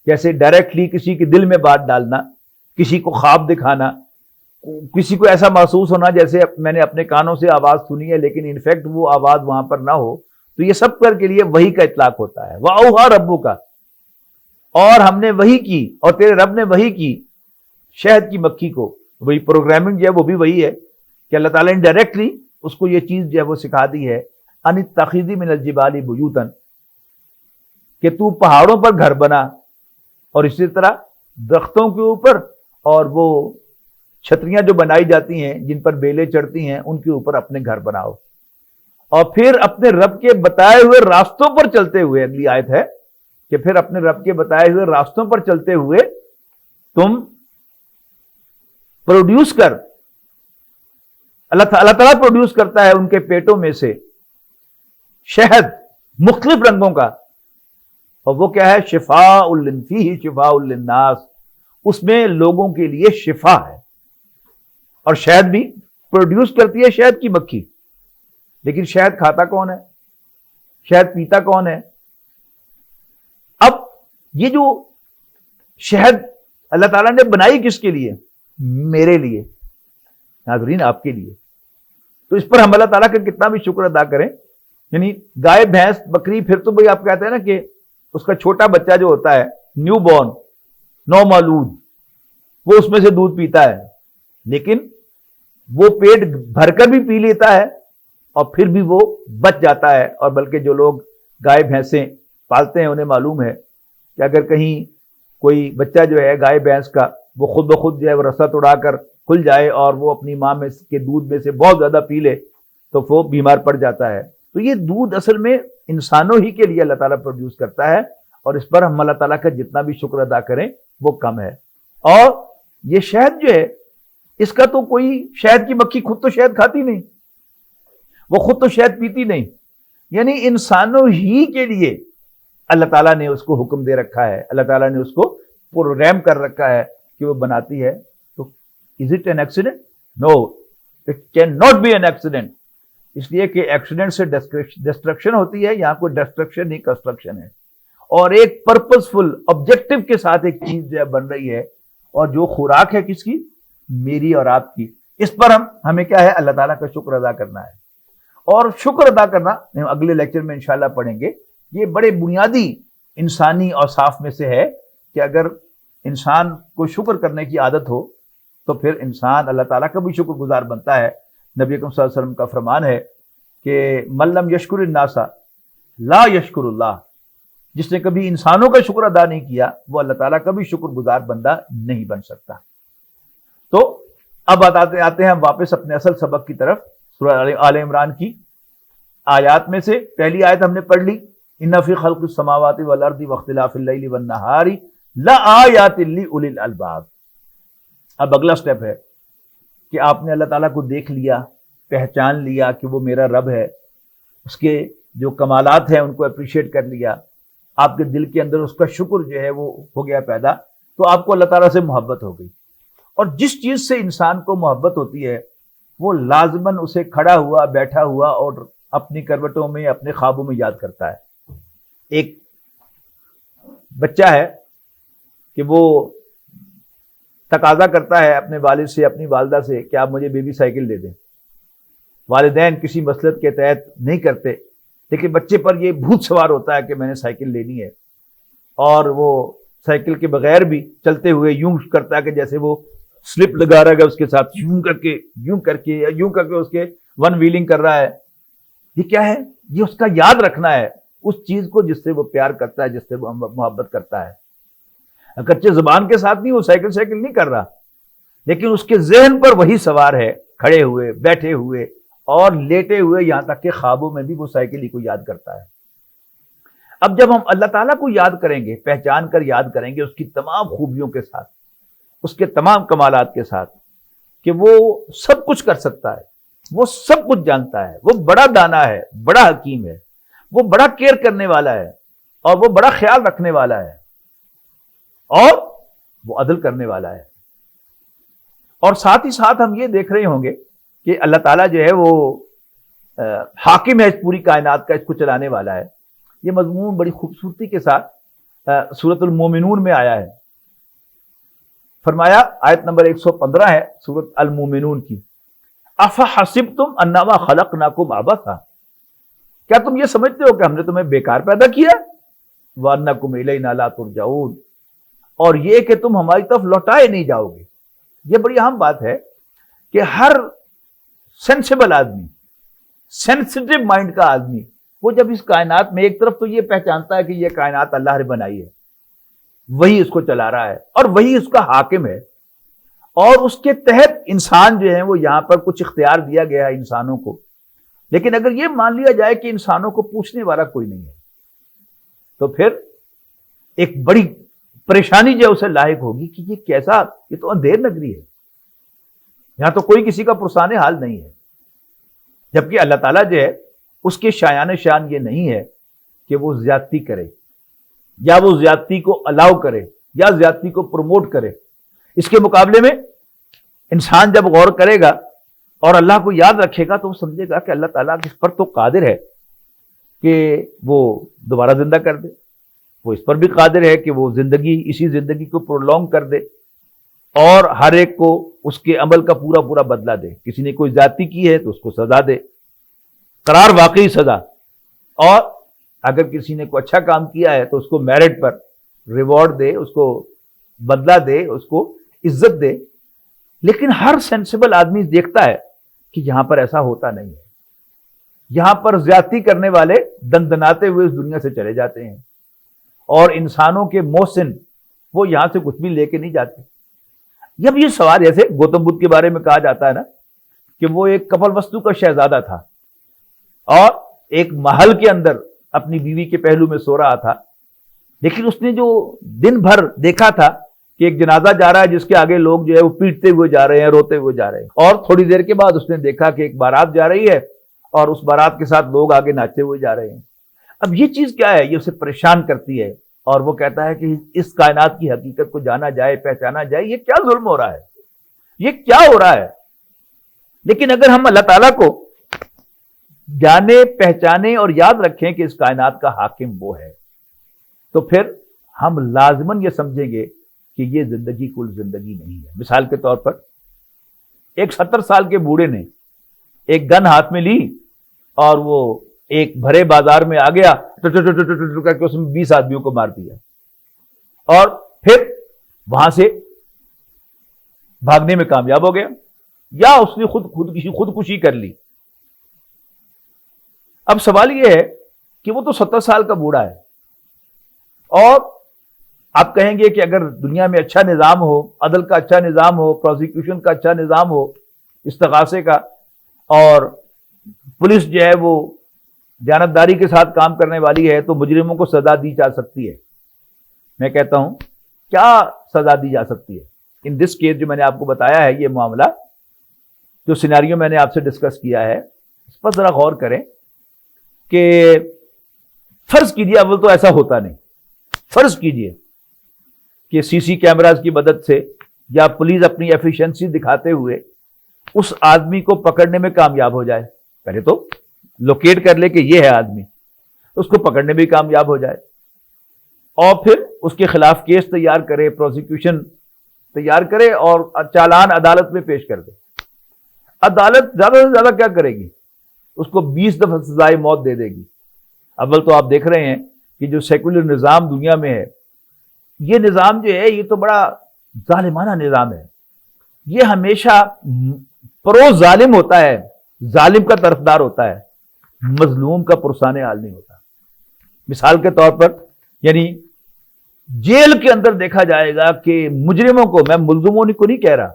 جیسے ڈائریکٹلی کسی کے دل میں بات ڈالنا، کسی کو خواب دکھانا، کسی کو ایسا محسوس ہونا جیسے میں نے اپنے کانوں سے آواز سنی ہے لیکن انفیکٹ وہ آواز وہاں پر نہ ہو. تو یہ سب کے لیے وحی کا اطلاق ہوتا ہے. وَأَوْحَىٰ رَبُّكَ، اور ہم نے وحی کی، اور تیرے رب نے وحی کی شہد کی مکھی کو. وہی پروگرامنگ جو ہے وہ بھی وہی ہے کہ اللہ تعالیٰ نے ڈائریکٹلی اس کو یہ چیز جو ہے وہ سکھا دی ہے، ان اتخذی من الجبال بیوتا، کہ تو پہاڑوں پر گھر بنا، اور اسی طرح درختوں کے اوپر اور وہ چھتریاں جو بنائی جاتی ہیں جن پر بیلیں چڑھتی ہیں ان کے اوپر اپنے گھر بناؤ، اور پھر اپنے رب کے بتائے ہوئے راستوں پر چلتے ہوئے، اگلی آیت ہے کہ پھر اپنے رب کے بتائے ہوئے راستوں پر چلتے ہوئے تم پروڈیوس کر، اللہ تعالیٰ پروڈیوس کرتا ہے ان کے پیٹوں میں سے شہد مختلف رنگوں کا، اور وہ کیا ہے؟ شفاء فیہ شفاء للناس، اس میں لوگوں کے لیے شفا ہے. اور شہد بھی پروڈیوس کرتی ہے شہد کی مکھی، لیکن شہد کھاتا کون ہے؟ شہد پیتا کون ہے؟ اب یہ جو شہد اللہ تعالیٰ نے بنائی کس کے لیے؟ میرے لیے، ناظرین آپ کے لیے. تو اس پر ہم اللہ تعالیٰ کا کتنا بھی شکر ادا کریں. یعنی گائے بھینس بکری، پھر تو بھئی آپ کہتے ہیں نا کہ اس کا چھوٹا بچہ جو ہوتا ہے نیو بورن، نومولود، وہ اس میں سے دودھ پیتا ہے، لیکن وہ پیٹ بھر کر بھی پی لیتا ہے اور پھر بھی وہ بچ جاتا ہے. اور بلکہ جو لوگ گائے بھینسیں پالتے ہیں انہیں معلوم ہے کہ اگر کہیں کوئی بچہ جو ہے گائے بھینس کا وہ خود بخود جو ہے وہ رسا توڑا کر کھل جائے اور وہ اپنی ماں میں کے دودھ میں سے بہت زیادہ پی لے تو وہ بیمار پڑ جاتا ہے. تو یہ دودھ اصل میں انسانوں ہی کے لیے اللہ تعالیٰ پروڈیوس کرتا ہے، اور اس پر ہم اللہ تعالیٰ کا جتنا بھی شکر ادا کریں وہ کم ہے. اور یہ شہد جو ہے اس کا تو کوئی، شہد کی مکھی خود تو شہد کھاتی نہیں، وہ خود تو شہد پیتی نہیں، یعنی انسانوں ہی کے لیے اللہ تعالیٰ نے اس کو حکم دے رکھا ہے، اللہ تعالیٰ نے اس کو پروگرام کر رکھا ہے کہ وہ بناتی ہے. تو is it an accident? No, it can not be an accident. اس لیے کہ ایکسیڈنٹ سے ڈسٹرکشن ہوتی ہے، یہاں کوئی ڈسٹرکشن نہیں، کنسٹرکشن ہے. اور ایک پرپسفل آبجیکٹو کے ساتھ ایک چیز جو ہے بن رہی ہے، اور جو خوراک ہے کس کی؟ میری اور آپ کی. اس پر ہمیں کیا ہے؟ اللہ تعالیٰ کا شکر ادا کرنا ہے. اور شکر ادا کرنا ہم اگلے لیکچر میں انشاءاللہ پڑھیں گے. یہ بڑے بنیادی انسانی اوصاف میں سے ہے کہ اگر انسان کو شکر کرنے کی عادت ہو تو پھر انسان اللہ تعالیٰ کا بھی شکر گزار بنتا ہے. نبی اکرم صلی اللہ علیہ وسلم کا فرمان ہے کہ من لم یشکر الناس لا یشکر اللہ، جس نے کبھی انسانوں کا شکر ادا نہیں کیا وہ اللہ تعالیٰ کا بھی شکر گزار بندہ نہیں بن سکتا. تو اب آتے ہیں ہم واپس اپنے اصل سبق کی طرف. سورہ آل عمران کی آیات میں سے پہلی آیت ہم نے پڑھ لی، ان فی خلق السماوات والارض واختلاف اللیل والنہار لآیات لأولی الالباب. اب اگلا سٹیپ ہے کہ آپ نے اللہ تعالیٰ کو دیکھ لیا، پہچان لیا کہ وہ میرا رب ہے، اس کے جو کمالات ہیں ان کو اپریشیٹ کر لیا، آپ کے دل کے اندر اس کا شکر جو ہے وہ ہو گیا پیدا، تو آپ کو اللہ تعالیٰ سے محبت ہو گئی. اور جس چیز سے انسان کو محبت ہوتی ہے وہ لازماً اسے کھڑا ہوا، بیٹھا ہوا اور اپنی کروٹوں میں، اپنے خوابوں میں یاد کرتا ہے. ایک بچہ ہے کہ وہ تقاضا کرتا ہے اپنے والد سے، اپنی والدہ سے کہ آپ مجھے بیبی سائیکل دے دیں. والدین کسی مصلحت کے تحت نہیں کرتے، لیکن بچے پر یہ بھوت سوار ہوتا ہے کہ میں نے سائیکل لینی ہے، اور وہ سائیکل کے بغیر بھی چلتے ہوئے یوں کرتا ہے کہ جیسے وہ سلپ لگا رہا ہے اس کے ساتھ، یوں کر کے یوں کر کے اس کے ون ویلنگ کر رہا ہے. یہ کیا ہے؟ یہ اس کا یاد رکھنا ہے اس چیز کو جس سے وہ پیار کرتا ہے، جس سے وہ محبت کرتا ہے. اگرچہ زبان کے ساتھ نہیں، وہ سائیکل نہیں کر رہا، لیکن اس کے ذہن پر وہی سوار ہے، کھڑے ہوئے، بیٹھے ہوئے اور لیٹے ہوئے، یہاں تک کہ خوابوں میں بھی وہ سائیکل ہی کو یاد کرتا ہے. اب جب ہم اللہ تعالیٰ کو یاد کریں گے، پہچان کر یاد کریں گے اس کی تمام خوبیوں کے ساتھ، اس کے تمام کمالات کے ساتھ، کہ وہ سب کچھ کر سکتا ہے، وہ سب کچھ جانتا ہے، وہ بڑا دانا ہے، بڑا حکیم ہے، وہ بڑا کیئر کرنے والا ہے، اور وہ بڑا خیال رکھنے والا ہے، اور وہ عدل کرنے والا ہے. اور ساتھ ہی ساتھ ہم یہ دیکھ رہے ہوں گے کہ اللہ تعالیٰ جو ہے وہ حاکم ہے اس پوری کائنات کا، اس کو چلانے والا ہے۔ یہ مضمون بڑی خوبصورتی کے ساتھ سورۃ المومنون میں آیا ہے۔ فرمایا، آیت نمبر 115 ہے سورۃ المومنون کی، افحسبتم انما خلقناکم عبثا، کیا تم یہ سمجھتے ہو کہ ہم نے تمہیں بیکار پیدا کیا؟ وانکم الینا لا ترجعون، اور یہ کہ تم ہماری طرف لوٹائے نہیں جاؤ گے۔ یہ بڑی اہم بات ہے کہ ہر سینسیبل آدمی، سینسٹیو مائنڈ کا آدمی، وہ جب اس کائنات میں ایک طرف تو یہ پہچانتا ہے کہ یہ کائنات اللہ نے بنائی ہے، وہی اس کو چلا رہا ہے اور وہی اس کا حاکم ہے، اور اس کے تحت انسان جو ہیں وہ یہاں پر کچھ اختیار دیا گیا ہے انسانوں کو، لیکن اگر یہ مان لیا جائے کہ انسانوں کو پوچھنے والا کوئی نہیں ہے تو پھر ایک بڑی پریشانی جو اسے لاحق ہوگی کہ یہ کیسا، یہ تو اندھیر نگری ہے، یہاں تو کوئی کسی کا پرسان حال نہیں ہے۔ جبکہ اللہ تعالیٰ جو ہے اس کے شایان شان یہ نہیں ہے کہ وہ زیادتی کرے یا وہ زیادتی کو الاؤ کرے یا زیادتی کو پروموٹ کرے۔ اس کے مقابلے میں انسان جب غور کرے گا اور اللہ کو یاد رکھے گا تو وہ سمجھے گا کہ اللہ تعالیٰ اس پر تو قادر ہے کہ وہ دوبارہ زندہ کر دے، وہ اس پر بھی قادر ہے کہ وہ اسی زندگی کو پرولونگ کر دے اور ہر ایک کو اس کے عمل کا پورا پورا بدلہ دے۔ کسی نے کوئی زیادتی کی ہے تو اس کو سزا دے، قرار واقعی سزا، اور اگر کسی نے کوئی اچھا کام کیا ہے تو اس کو میرٹ پر ریوارڈ دے، اس کو بدلہ دے، اس کو عزت دے۔ لیکن ہر سینسیبل آدمی دیکھتا ہے کہ یہاں پر ایسا ہوتا نہیں ہے، یہاں پر زیادتی کرنے والے دندناتے ہوئے اس دنیا سے چلے جاتے ہیں، اور انسانوں کے محسن وہ یہاں سے کچھ بھی لے کے نہیں جاتے۔ جب یہ سوال، جیسے گوتم بدھ کے بارے میں کہا جاتا ہے نا کہ وہ ایک کپل وستو کا شہزادہ تھا اور ایک محل کے اندر اپنی بیوی کے پہلو میں سو رہا تھا، لیکن اس نے جو دن بھر دیکھا تھا کہ ایک جنازہ جا رہا ہے جس کے آگے لوگ جو ہے وہ پیٹتے ہوئے جا رہے ہیں، روتے ہوئے جا رہے ہیں، اور تھوڑی دیر کے بعد اس نے دیکھا کہ ایک بارات جا رہی ہے اور اس بارات کے ساتھ لوگ آگے ناچتے ہوئے جا رہے ہیں۔ اب یہ چیز کیا ہے؟ یہ اسے پریشان کرتی ہے، اور وہ کہتا ہے کہ اس کائنات کی حقیقت کو جانا جائے، پہچانا جائے، یہ کیا ظلم ہو رہا ہے، یہ کیا ہو رہا ہے۔ لیکن اگر ہم اللہ تعالیٰ کو جانے، پہچانے اور یاد رکھیں کہ اس کائنات کا حاکم وہ ہے، تو پھر ہم لازماً یہ سمجھیں گے کہ یہ زندگی کل زندگی نہیں ہے۔ مثال کے طور پر ایک 70 سال کے بوڑھے نے ایک گن ہاتھ میں لی اور وہ ایک بھرے بازار میں آ گیا، کر کے اس میں 20 آدمیوں کو مار دیا، اور پھر وہاں سے بھاگنے میں کامیاب ہو گیا، یا اس نے خودکشی کر لی۔ اب سوال یہ ہے کہ وہ تو 70 سال کا بوڑھا ہے، اور آپ کہیں گے کہ اگر دنیا میں اچھا نظام ہو، عدل کا اچھا نظام ہو، پروسیکیوشن کا اچھا نظام ہو، استغاثے کا، اور پولیس جو ہے وہ جانبداری کے ساتھ کام کرنے والی ہے، تو مجرموں کو سزا دی جا سکتی ہے۔ میں کہتا ہوں کیا سزا دی جا سکتی ہے؟ ان دس کیس جو میں نے آپ کو بتایا ہے، یہ معاملہ جو سیناریو میں نے آپ سے ڈسکس کیا ہے، اس پر ذرا غور کریں کہ فرض کیجیے، اول تو ایسا ہوتا نہیں، فرض کیجیے کہ سی سی کیمراز کی مدد سے یا پولیس اپنی ایفیشنسی دکھاتے ہوئے اس آدمی کو پکڑنے میں کامیاب ہو جائے، پہلے تو لوکیٹ کر لے کہ یہ ہے آدمی، اس کو پکڑنے میں کامیاب ہو جائے، اور پھر اس کے خلاف کیس تیار کرے، پروسیکیوشن تیار کرے اور چالان عدالت میں پیش کر دے۔ عدالت زیادہ سے زیادہ کیا کرے گی؟ اس کو 20 دفعہ سزائے موت دے دے گی۔ اول تو آپ دیکھ رہے ہیں کہ جو سیکولر نظام دنیا میں ہے، یہ نظام جو ہے یہ تو بڑا ظالمانہ نظام ہے، یہ ہمیشہ پرو ظالم ہوتا ہے، ظالم کا طرفدار ہوتا ہے، مظلوم کا پرسان حال نہیں ہوتا۔ مثال کے طور پر یعنی جیل کے اندر دیکھا جائے گا کہ مجرموں کو، میں ملزموں کو نہیں کہہ رہا،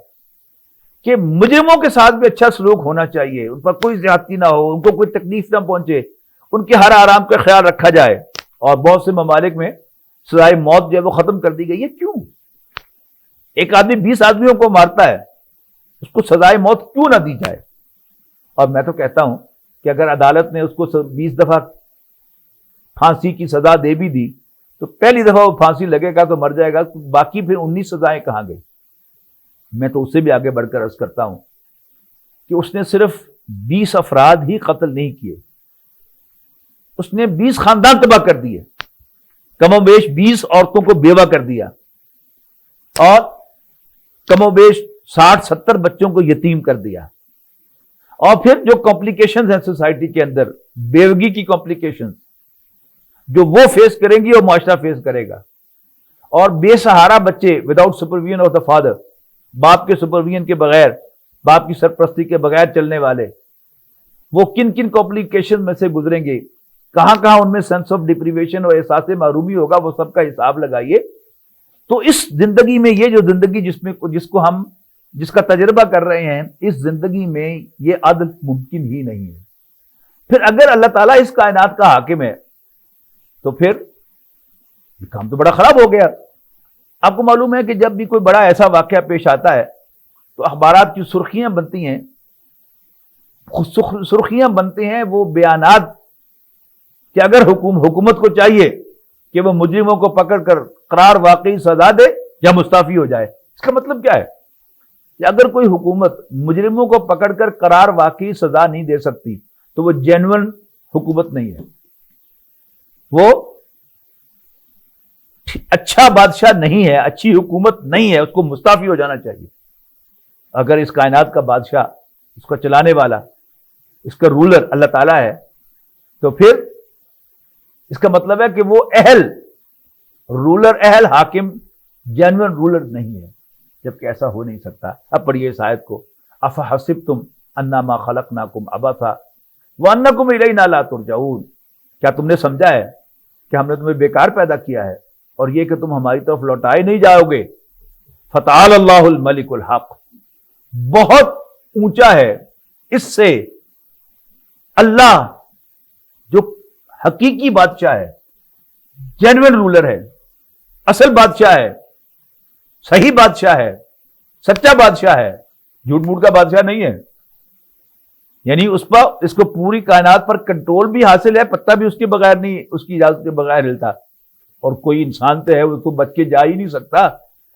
کہ مجرموں کے ساتھ بھی اچھا سلوک ہونا چاہیے، ان پر کوئی زیادتی نہ ہو، ان کو کوئی تکلیف نہ پہنچے، ان کے ہر آرام کا خیال رکھا جائے، اور بہت سے ممالک میں سزائے موت جو ہے وہ ختم کر دی گئی ہے۔ کیوں؟ ایک آدمی 20 آدمیوں کو مارتا ہے، اس کو سزائے موت کیوں نہ دی جائے؟ اور میں تو کہتا ہوں کہ اگر عدالت نے اس کو 20 دفعہ پھانسی کی سزا دے بھی دی تو پہلی دفعہ وہ پھانسی لگے گا تو مر جائے گا، باقی پھر 19 سزائیں کہاں گئی؟ میں تو اس سے بھی آگے بڑھ کر عرض کرتا ہوں کہ اس نے صرف 20 افراد ہی قتل نہیں کیے، اس نے 20 خاندان تباہ کر دیے، کم و بیش 20 عورتوں کو بیوہ کر دیا، اور کم و بیش 60-70 بچوں کو یتیم کر دیا۔ اور پھر جو کمپلیکیشنز ہیں سوسائٹی کے اندر، بیوگی کی کمپلیکیشنز جو وہ فیس کریں گی اور معاشرہ فیس کرے گا، اور بے سہارا بچے without supervision of the father, باپ کے سپرویژن کے بغیر، باپ کی سرپرستی کے بغیر چلنے والے، وہ کن کن کمپلیکیشن میں سے گزریں گے، کہاں کہاں ان میں سینس آف ڈپریویشن اور احساس محرومی ہوگا، وہ سب کا حساب لگائیے۔ تو اس زندگی میں یہ جو زندگی جس کا تجربہ کر رہے ہیں، اس زندگی میں یہ عدل ممکن ہی نہیں ہے۔ پھر اگر اللہ تعالیٰ اس کائنات کا حاکم ہے تو پھر یہ کام تو بڑا خراب ہو گیا۔ آپ کو معلوم ہے کہ جب بھی کوئی بڑا ایسا واقعہ پیش آتا ہے تو اخبارات کی سرخیاں بنتی ہیں، سرخیاں بنتے ہیں وہ بیانات کہ اگر حکومت کو چاہیے کہ وہ مجرموں کو پکڑ کر قرار واقعی سزا دے یا مستعفی ہو جائے۔ اس کا مطلب کیا ہے کہ اگر کوئی حکومت مجرموں کو پکڑ کر قرار واقعی سزا نہیں دے سکتی تو وہ جینون حکومت نہیں ہے، وہ اچھا بادشاہ نہیں ہے، اچھی حکومت نہیں ہے، اس کو مستعفی ہو جانا چاہیے۔ اگر اس کائنات کا بادشاہ، اس کو چلانے والا، اس کا رولر اللہ تعالیٰ ہے تو پھر اس کا مطلب ہے کہ وہ اہل حاکم جینون رولر نہیں ہے، جبکہ ایسا ہو نہیں سکتا۔ اب پڑھیے اس آیت کو، افحسبتم انما خلقناکم عبثا وانکم الینا لا ترجعون، کیا تم نے سمجھا ہے کہ ہم نے تمہیں بیکار پیدا کیا ہے اور یہ کہ تم ہماری طرف لوٹائے نہیں جاؤ گے؟ فتعال اللہ الملک الحق، بہت اونچا ہے اس سے اللہ جو حقیقی بادشاہ ہے، جینوین رولر ہے، اصل بادشاہ ہے، صحیح بادشاہ ہے، سچا بادشاہ ہے، جھوٹ موٹ کا بادشاہ نہیں ہے۔ یعنی اس کو پوری کائنات پر کنٹرول بھی حاصل ہے، پتہ بھی اس کے بغیر نہیں، اس کی اجازت کے بغیر ہلتا، اور کوئی انسان تو ہے وہ تو بچ کے جا ہی نہیں سکتا،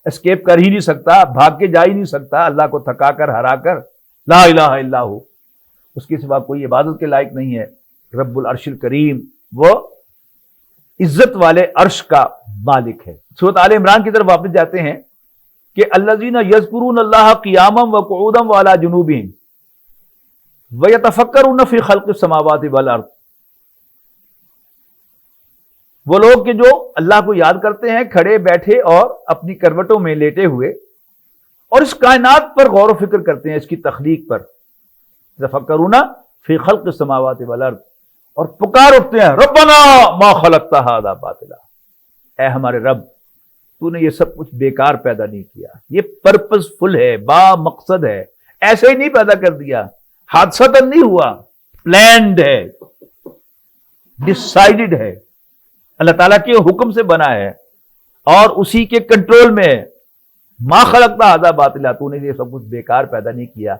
اسکیپ کر ہی نہیں سکتا، بھاگ کے جا ہی نہیں سکتا اللہ کو تھکا کر ہرا کر۔ لا الہ الا ہو، اس کے سوا کوئی عبادت کے لائق نہیں ہے۔ رب العرش الکریم، وہ عزت والے عرش کا مالک ہے۔ سورۃ آل عمران کی طرف واپس جاتے ہیں کہ الذین یذکرون اللہ قیاما وقعودا وعلی جنوبہم ویتفکرون فی خلق السماوات والارض، وہ لوگ کہ جو اللہ کو یاد کرتے ہیں کھڑے بیٹھے اور اپنی کروٹوں میں لیٹے ہوئے، اور اس کائنات پر غور و فکر کرتے ہیں، اس کی تخلیق پر۔ یتفکرون فی خلق السماوات والارض، اور پکار اٹھتے ہیں ربنا ما خلقت ھذا باطلا، اے ہمارے رب تو نے یہ سب کچھ بیکار پیدا نہیں کیا، یہ پرپز فل ہے، با مقصد ہے، ایسے ہی نہیں پیدا کر دیا، حادثتاً نہیں ہوا، پلانڈ ہے، ڈیسائیڈڈ ہے، اللہ تعالیٰ کے حکم سے بنا ہے اور اسی کے کنٹرول میں ہے۔ ما خلقت ھذا باطلا، تو نے یہ سب کچھ بیکار پیدا نہیں کیا،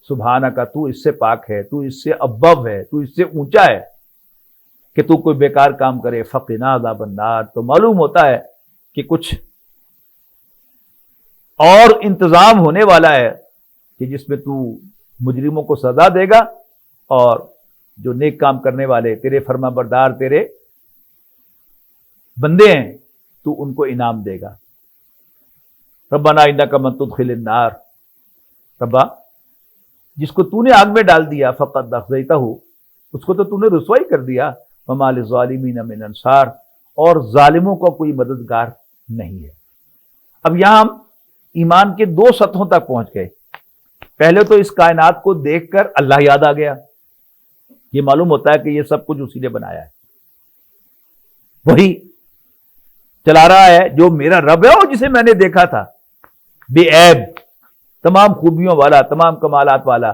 سبحانک، تو اس سے پاک ہے، تو اس سے ابو ہے، تو اس سے اونچا ہے کہ تو کوئی بیکار کام کرے۔ فقنا عذاب النار، تو معلوم ہوتا ہے کہ کچھ اور انتظام ہونے والا ہے کہ جس میں تو مجرموں کو سزا دے گا اور جو نیک کام کرنے والے تیرے فرما بردار تیرے بندے ہیں تو ان کو انعام دے گا۔ ربنا انک من تدخل النار، ربا جس کو تو نے آگ میں ڈال دیا، فقد اخزیتہ، اس کو تو نے رسوائی کر دیا، وما للظالمین من انصار، اور ظالموں کا کوئی مددگار نہیں ہے۔ اب یہاں ہم ایمان کے دو سطحوں تک پہنچ گئے۔ پہلے تو اس کائنات کو دیکھ کر اللہ یاد آ گیا، یہ معلوم ہوتا ہے کہ یہ سب کچھ اسی نے بنایا ہے، وہی چلا رہا ہے جو میرا رب ہے اور جسے میں نے دیکھا تھا، بے عیب، تمام خوبیوں والا، تمام کمالات والا،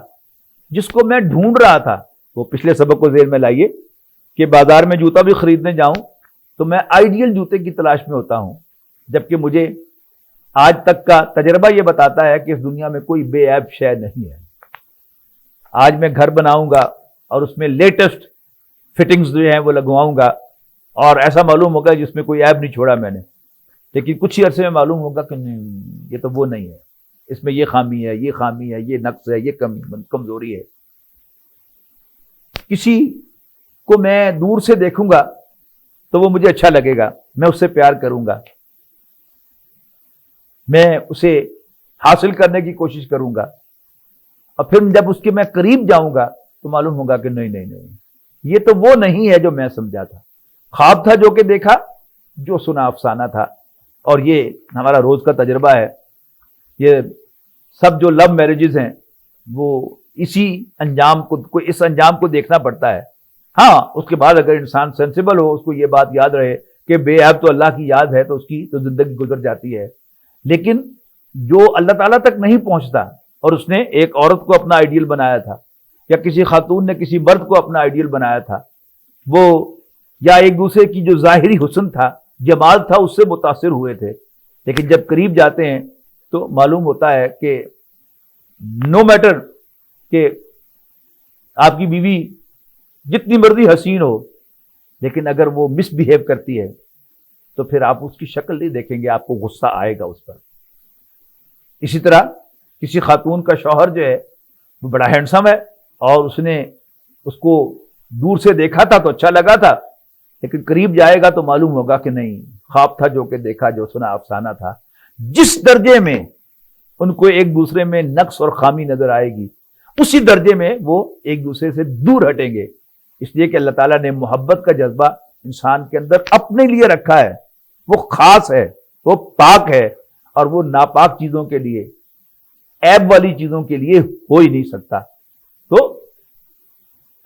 جس کو میں ڈھونڈ رہا تھا۔ وہ پچھلے سبق کو ذہن میں لائیے کہ بازار میں جوتا بھی خریدنے جاؤں تو میں آئیڈیل جوتے کی تلاش میں ہوتا ہوں، جبکہ مجھے آج تک کا تجربہ یہ بتاتا ہے کہ اس دنیا میں کوئی بے عیب شے نہیں ہے۔ آج میں گھر بناؤں گا اور اس میں لیٹسٹ فٹنگز جو ہیں وہ لگواؤں گا اور ایسا معلوم ہوگا جس میں کوئی عیب نہیں چھوڑا میں نے، لیکن کچھ ہی عرصے میں معلوم ہوگا کہ نہیں، یہ تو وہ نہیں ہے۔ اس میں یہ خامی ہے، یہ خامی ہے، یہ نقص ہے، یہ کمزوری ہے. کسی کو میں دور سے دیکھوں گا تو وہ مجھے اچھا لگے گا، میں اس سے پیار کروں گا، میں اسے حاصل کرنے کی کوشش کروں گا، اور پھر جب اس کے میں قریب جاؤں گا تو معلوم ہوگا کہ نہیں نہیں نہیں، یہ تو وہ نہیں ہے جو میں سمجھا تھا. خواب تھا جو کہ دیکھا، جو سنا افسانہ تھا. اور یہ ہمارا روز کا تجربہ ہے. یہ سب جو لو میرجز ہیں وہ اس انجام کو دیکھنا پڑتا ہے. ہاں اس کے بعد اگر انسان سینسیبل ہو، اس کو یہ بات یاد رہے کہ بے عیب تو اللہ کی یاد ہے، تو اس کی تو زندگی گزر جاتی ہے. لیکن جو اللہ تعالیٰ تک نہیں پہنچتا، اور اس نے ایک عورت کو اپنا آئیڈیل بنایا تھا، یا کسی خاتون نے کسی مرد کو اپنا آئیڈیل بنایا تھا، وہ یا ایک دوسرے کی جو ظاہری حسن تھا، جمال تھا، اس سے متاثر ہوئے تھے. لیکن جب قریب جاتے ہیں تو معلوم ہوتا ہے کہ نو میٹر کہ آپ کی بیوی جتنی مرضی حسین ہو، لیکن اگر وہ مس بیہیو کرتی ہے تو پھر آپ اس کی شکل نہیں دیکھیں گے، آپ کو غصہ آئے گا اس پر. اسی طرح کسی خاتون کا شوہر جو ہے وہ بڑا ہینڈسم ہے، اور اس نے اس کو دور سے دیکھا تھا تو اچھا لگا تھا، لیکن قریب جائے گا تو معلوم ہوگا کہ نہیں، خواب تھا جو کہ دیکھا، جو سنا افسانہ تھا. جس درجے میں ان کو ایک دوسرے میں نقص اور خامی نظر آئے گی، اسی درجے میں وہ ایک دوسرے سے دور ہٹیں گے. اس لیے کہ اللہ تعالیٰ نے محبت کا جذبہ انسان کے اندر اپنے لیے رکھا ہے. وہ خاص ہے، وہ پاک ہے، اور وہ ناپاک چیزوں کے لیے، عیب والی چیزوں کے لیے ہو ہی نہیں سکتا. تو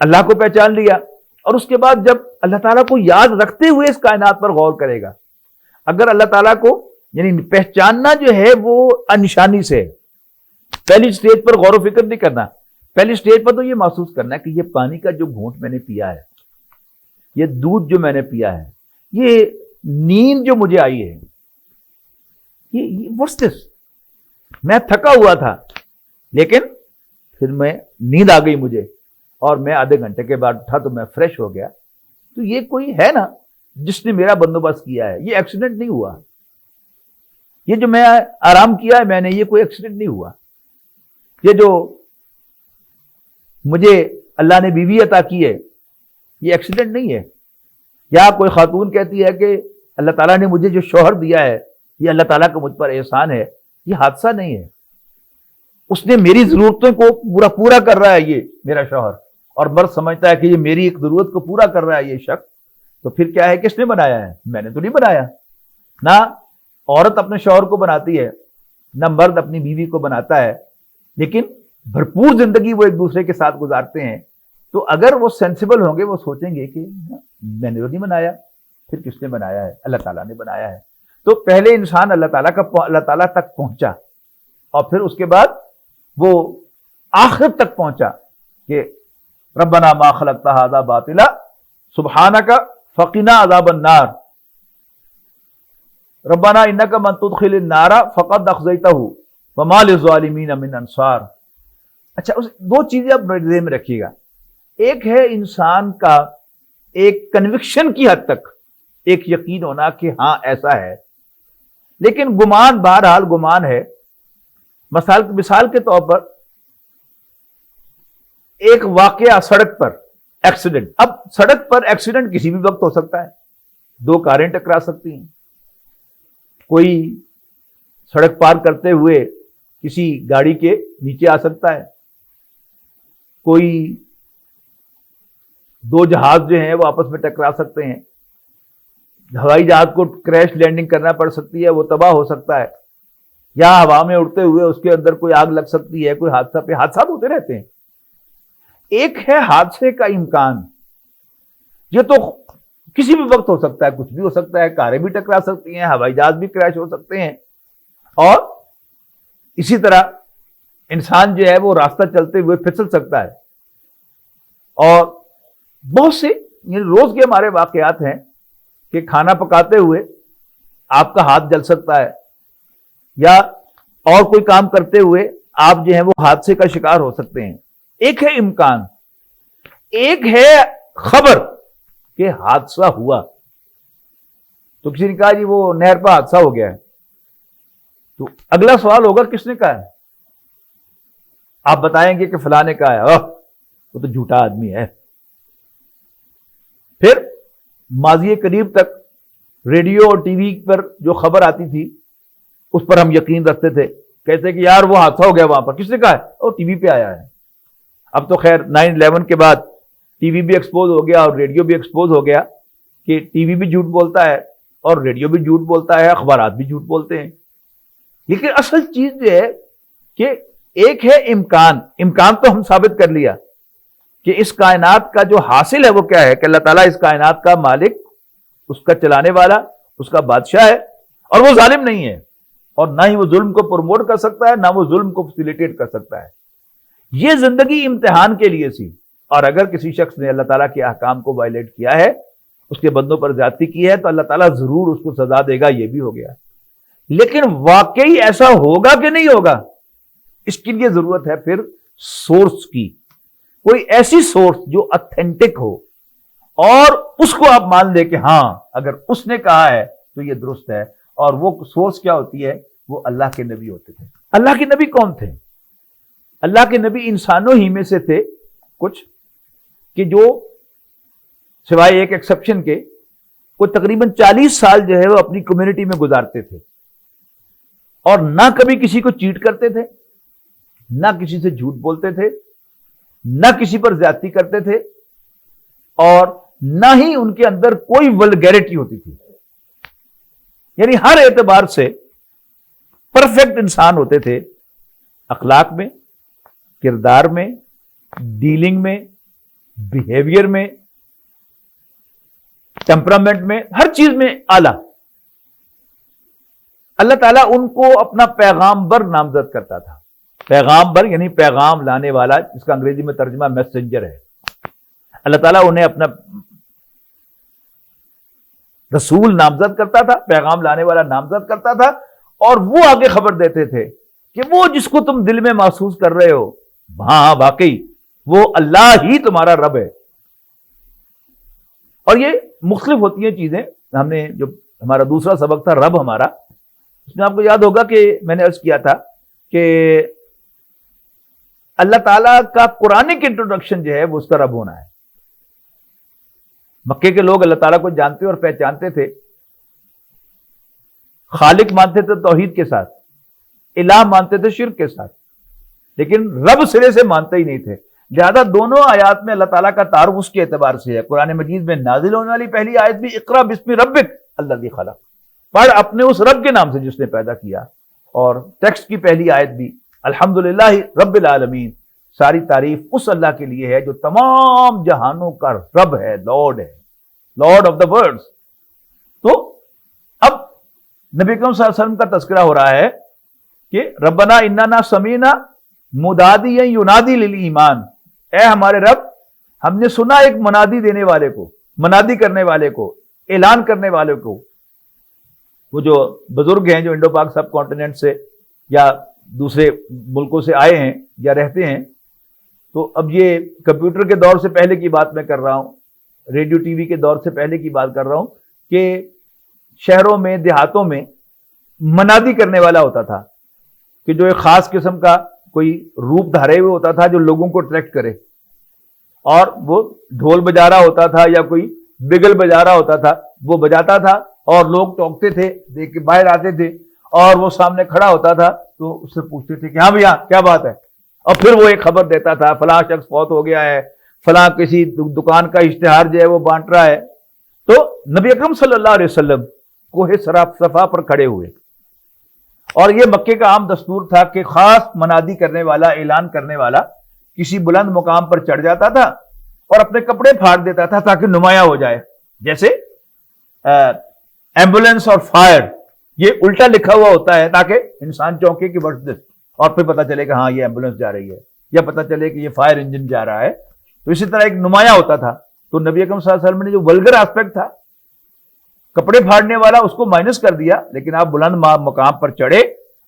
اللہ کو پہچان لیا، اور اس کے بعد جب اللہ تعالیٰ کو یاد رکھتے ہوئے اس کائنات پر غور کرے گا. اگر اللہ تعالیٰ کو یعنی پہچاننا جو ہے وہ انشانی سے، پہلی سٹیج پر غور و فکر نہیں کرنا. پہلی سٹیج پر تو یہ محسوس کرنا ہے کہ یہ پانی کا جو گھونٹ میں نے پیا ہے، یہ دودھ جو میں نے پیا ہے، یہ نیند جو مجھے آئی ہے، یہ what's this؟ میں تھکا ہوا تھا، لیکن پھر میں نیند آ گئی مجھے، اور میں آدھے گھنٹے کے بعد اٹھا تو میں فریش ہو گیا. تو یہ کوئی ہے نا جس نے میرا بندوبست کیا ہے، یہ ایکسیڈنٹ نہیں ہوا. یہ جو میں آرام کیا ہے میں نے، یہ کوئی ایکسیڈنٹ نہیں ہوا. یہ جو مجھے اللہ نے بیوی عطا کی ہے، یہ ایکسیڈنٹ نہیں ہے. یا کوئی خاتون کہتی ہے کہ اللہ تعالیٰ نے مجھے جو شوہر دیا ہے، یہ اللہ تعالیٰ کا مجھ پر احسان ہے، یہ حادثہ نہیں ہے. اس نے میری ضرورتوں کو پورا کر رہا ہے یہ میرا شوہر، اور مرد سمجھتا ہے کہ یہ میری ایک ضرورت کو پورا کر رہا ہے یہ شخص. تو پھر کیا ہے، کس نے بنایا ہے؟ میں نے تو نہیں بنایا. نہ عورت اپنے شوہر کو بناتی ہے، نہ مرد اپنی بیوی کو بناتا ہے، لیکن بھرپور زندگی وہ ایک دوسرے کے ساتھ گزارتے ہیں. تو اگر وہ سینسیبل ہوں گے، وہ سوچیں گے کہ میں نے تو نہیں بنایا، پھر کس نے بنایا ہے؟ اللہ تعالیٰ نے بنایا ہے. تو پہلے انسان اللہ تعالیٰ تک پہنچا، اور پھر اس کے بعد وہ آخرت تک پہنچا کہ ربنا ما خلقت ھذا باطلا سبحانک فقنا عذاب النار ربنا انک من تدخل النار فقد اخزیتہ وما للظالمین من انصار. اچھا، دو چیزیں آپ ذہن میں رکھیے گا. ایک ہے انسان کا ایک کنوکشن کی حد تک ایک یقین ہونا کہ ہاں ایسا ہے، لیکن گمان بہرحال گمان ہے. مثال کے طور پر ایک واقعہ سڑک پر ایکسیڈنٹ. اب سڑک پر ایکسیڈنٹ کسی بھی وقت ہو سکتا ہے، دو کاریں ٹکرا سکتی ہیں، کوئی سڑک پار کرتے ہوئے کسی گاڑی کے نیچے آ سکتا ہے، کوئی دو جہاز جو ہیں وہ آپس میں ٹکرا سکتے ہیں، ہوائی جہاز کو کریش لینڈنگ کرنا پڑ سکتی ہے، وہ تباہ ہو سکتا ہے، یا ہوا میں اڑتے ہوئے اس کے اندر کوئی آگ لگ سکتی ہے، کوئی حادثات ہوتے رہتے ہیں. ایک ہے حادثے کا امکان، یہ تو کسی بھی وقت ہو سکتا ہے، کچھ بھی ہو سکتا ہے، کاریں بھی ٹکرا سکتی ہیں، ہوائی جہاز بھی کریش ہو سکتے ہیں، اور اسی طرح انسان جو ہے وہ راستہ چلتے ہوئے پھسل سکتا ہے. اور بہت سے روز کے ہمارے واقعات ہیں کہ کھانا پکاتے ہوئے آپ کا ہاتھ جل سکتا ہے، یا اور کوئی کام کرتے ہوئے آپ جو ہیں وہ حادثے کا شکار ہو سکتے ہیں. ایک ہے امکان، ایک ہے خبر کہ حادثہ ہوا. تو کسی نے کہا جی وہ نہر پر حادثہ ہو گیا ہے، تو اگلا سوال ہوگا کس نے کہا ہے؟ آپ بتائیں گے کہ فلاں نے کہا ہے، وہ تو جھوٹا آدمی ہے. پھر ماضی قریب تک ریڈیو اور ٹی وی پر جو خبر آتی تھی اس پر ہم یقین رکھتے تھے، کہتے کہ یار وہ حادثہ ہو گیا وہاں پر. کس نے کہا ہے؟ وہ ٹی وی پہ آیا ہے. اب تو خیر 9/11 کے بعد ٹی وی بھی ایکسپوز ہو گیا اور ریڈیو بھی ایکسپوز ہو گیا کہ ٹی وی بھی جھوٹ بولتا ہے اور ریڈیو بھی جھوٹ بولتا ہے، اخبارات بھی جھوٹ بولتے ہیں. لیکن اصل چیز یہ ہے کہ ایک ہے امکان تو ہم ثابت کر لیا کہ اس کائنات کا جو حاصل ہے وہ کیا ہے، کہ اللہ تعالیٰ اس کائنات کا مالک، اس کا چلانے والا، اس کا بادشاہ ہے اور وہ ظالم نہیں ہے، اور نہ ہی وہ ظلم کو پروموٹ کر سکتا ہے، نہ وہ ظلم کو فیسیلیٹیٹ کر سکتا ہے. یہ زندگی امتحان کے لیے سی، اور اگر کسی شخص نے اللہ تعالیٰ کے احکام کو وائلیٹ کیا ہے، اس کے بندوں پر زیادتی کی ہے، تو اللہ تعالیٰ ضرور اس کو سزا دے گا. یہ بھی ہو گیا. لیکن واقعی ایسا ہوگا کہ نہیں ہوگا، اس کے لیے ضرورت ہے پھر سورس کی، کوئی ایسی سورس جو اتھینٹک ہو اور اس کو آپ مان لیں کہ ہاں اگر اس نے کہا ہے تو یہ درست ہے. اور وہ سورس کیا ہوتی ہے؟ وہ اللہ کے نبی ہوتے تھے. اللہ کے نبی کون تھے؟ اللہ کے نبی انسانوں ہی میں سے تھے کچھ کہ جو سوائے ایک ایکسپشن کے وہ تقریباً 40 سال جو ہے وہ اپنی کمیونٹی میں گزارتے تھے اور نہ کبھی کسی کو چیٹ کرتے تھے، نہ کسی سے جھوٹ بولتے تھے، نہ کسی پر زیادتی کرتے تھے، اور نہ ہی ان کے اندر کوئی ولگیرٹی ہوتی تھی. یعنی ہر اعتبار سے پرفیکٹ انسان ہوتے تھے، اخلاق میں، کردار میں، ڈیلنگ میں، بیہیویئر میں، ٹیمپرامنٹ میں، ہر چیز میں اعلیٰ. اللہ تعالیٰ ان کو اپنا پیغامبر نامزد کرتا تھا. پیغامبر یعنی پیغام لانے والا، جس کا انگریزی میں ترجمہ میسنجر ہے. اللہ تعالیٰ انہیں اپنا رسول نامزد کرتا تھا، پیغام لانے والا نامزد کرتا تھا، اور وہ آگے خبر دیتے تھے کہ وہ جس کو تم دل میں محسوس کر رہے ہو، ہاں واقعی وہ اللہ ہی تمہارا رب ہے. اور یہ مختلف ہوتی ہیں چیزیں. ہم نے جو ہمارا دوسرا سبق تھا رب ہمارا، اس میں آپ کو یاد ہوگا کہ میں نے عرض کیا تھا کہ اللہ تعالیٰ کا قرآنک انٹروڈکشن جو ہے وہ اس کا رب ہونا ہے. مکے کے لوگ اللہ تعالیٰ کو جانتے اور پہچانتے تھے، خالق مانتے تھے توحید کے ساتھ، الہ مانتے تھے شرک کے ساتھ، لیکن رب سرے سے مانتے ہی نہیں تھے. لہذا دونوں آیات میں اللہ تعالیٰ کا تعارف اس کے اعتبار سے ہے. قرآن مجید میں نازل ہونے والی پہلی آیت بھی اقرا بسم ربک الذی خلق، پڑھ اپنے اس رب کے نام سے جس نے پیدا کیا. اور ٹیکسٹ کی پہلی آیت بھی الحمدللہ رب العالمین، ساری تعریف اس اللہ کے لیے ہے جو تمام جہانوں کا رب ہے، لارڈ ہے، لارڈ آف دا ورلڈز. تو اب نبی اکرم صلی اللہ علیہ وسلم کا تذکرہ ہو رہا ہے کہ ربنا اننا سمینا منادیا ینادی للایمان، اے ہمارے رب ہم نے سنا ایک منادی دینے والے کو، منادی کرنے والے کو، اعلان کرنے والے کو. وہ جو بزرگ ہیں جو انڈو پاک سب کانٹیننٹ سے یا دوسرے ملکوں سے آئے ہیں یا رہتے ہیں، تو اب یہ کمپیوٹر کے دور سے پہلے کی بات میں کر رہا ہوں، ریڈیو ٹی وی کے دور سے پہلے کی بات کر رہا ہوں، کہ شہروں میں دیہاتوں میں منادی کرنے والا ہوتا تھا کہ جو ایک خاص قسم کا کوئی روپ دھارے ہوئے ہوتا تھا جو لوگوں کو اٹریکٹ کرے، اور وہ ڈھول بجا رہا ہوتا تھا یا کوئی بگل بجا رہا ہوتا تھا، وہ بجاتا تھا اور لوگ ٹوکتے تھے، دیکھ کے باہر آتے تھے، اور وہ سامنے کھڑا ہوتا تھا تو اس سے پوچھتے تھے کہ ہاں بھیا کیا بات ہے، اور پھر وہ ایک خبر دیتا تھا فلاں شخص فوت ہو گیا ہے، فلاں کسی دکان کا اشتہار جو ہے وہ بانٹ رہا ہے. تو نبی اکرم صلی اللہ علیہ وسلم کوہ صفا پر کھڑے ہوئے، اور یہ مکے کا عام دستور تھا کہ خاص منادی کرنے والا، اعلان کرنے والا کسی بلند مقام پر چڑھ جاتا تھا اور اپنے کپڑے پھاڑ دیتا تھا تاکہ نمایاں ہو جائے. جیسے ایمبولینس اور فائر یہ الٹا لکھا ہوا ہوتا ہے تاکہ انسان چونکے کہ واٹس دس، اور پھر پتہ چلے کہ ہاں یہ ایمبولینس جا رہی ہے، یا پتہ چلے کہ یہ فائر انجن جا رہا ہے. تو اسی طرح ایک نمایاں ہوتا تھا. تو نبی اکرم صلی اللہ علیہ وسلم نے جو ولگر ایسپیکٹ تھا کپڑے پھاڑنے والا اس کو مائنس کر دیا، لیکن آپ بلند مقام پر چڑھے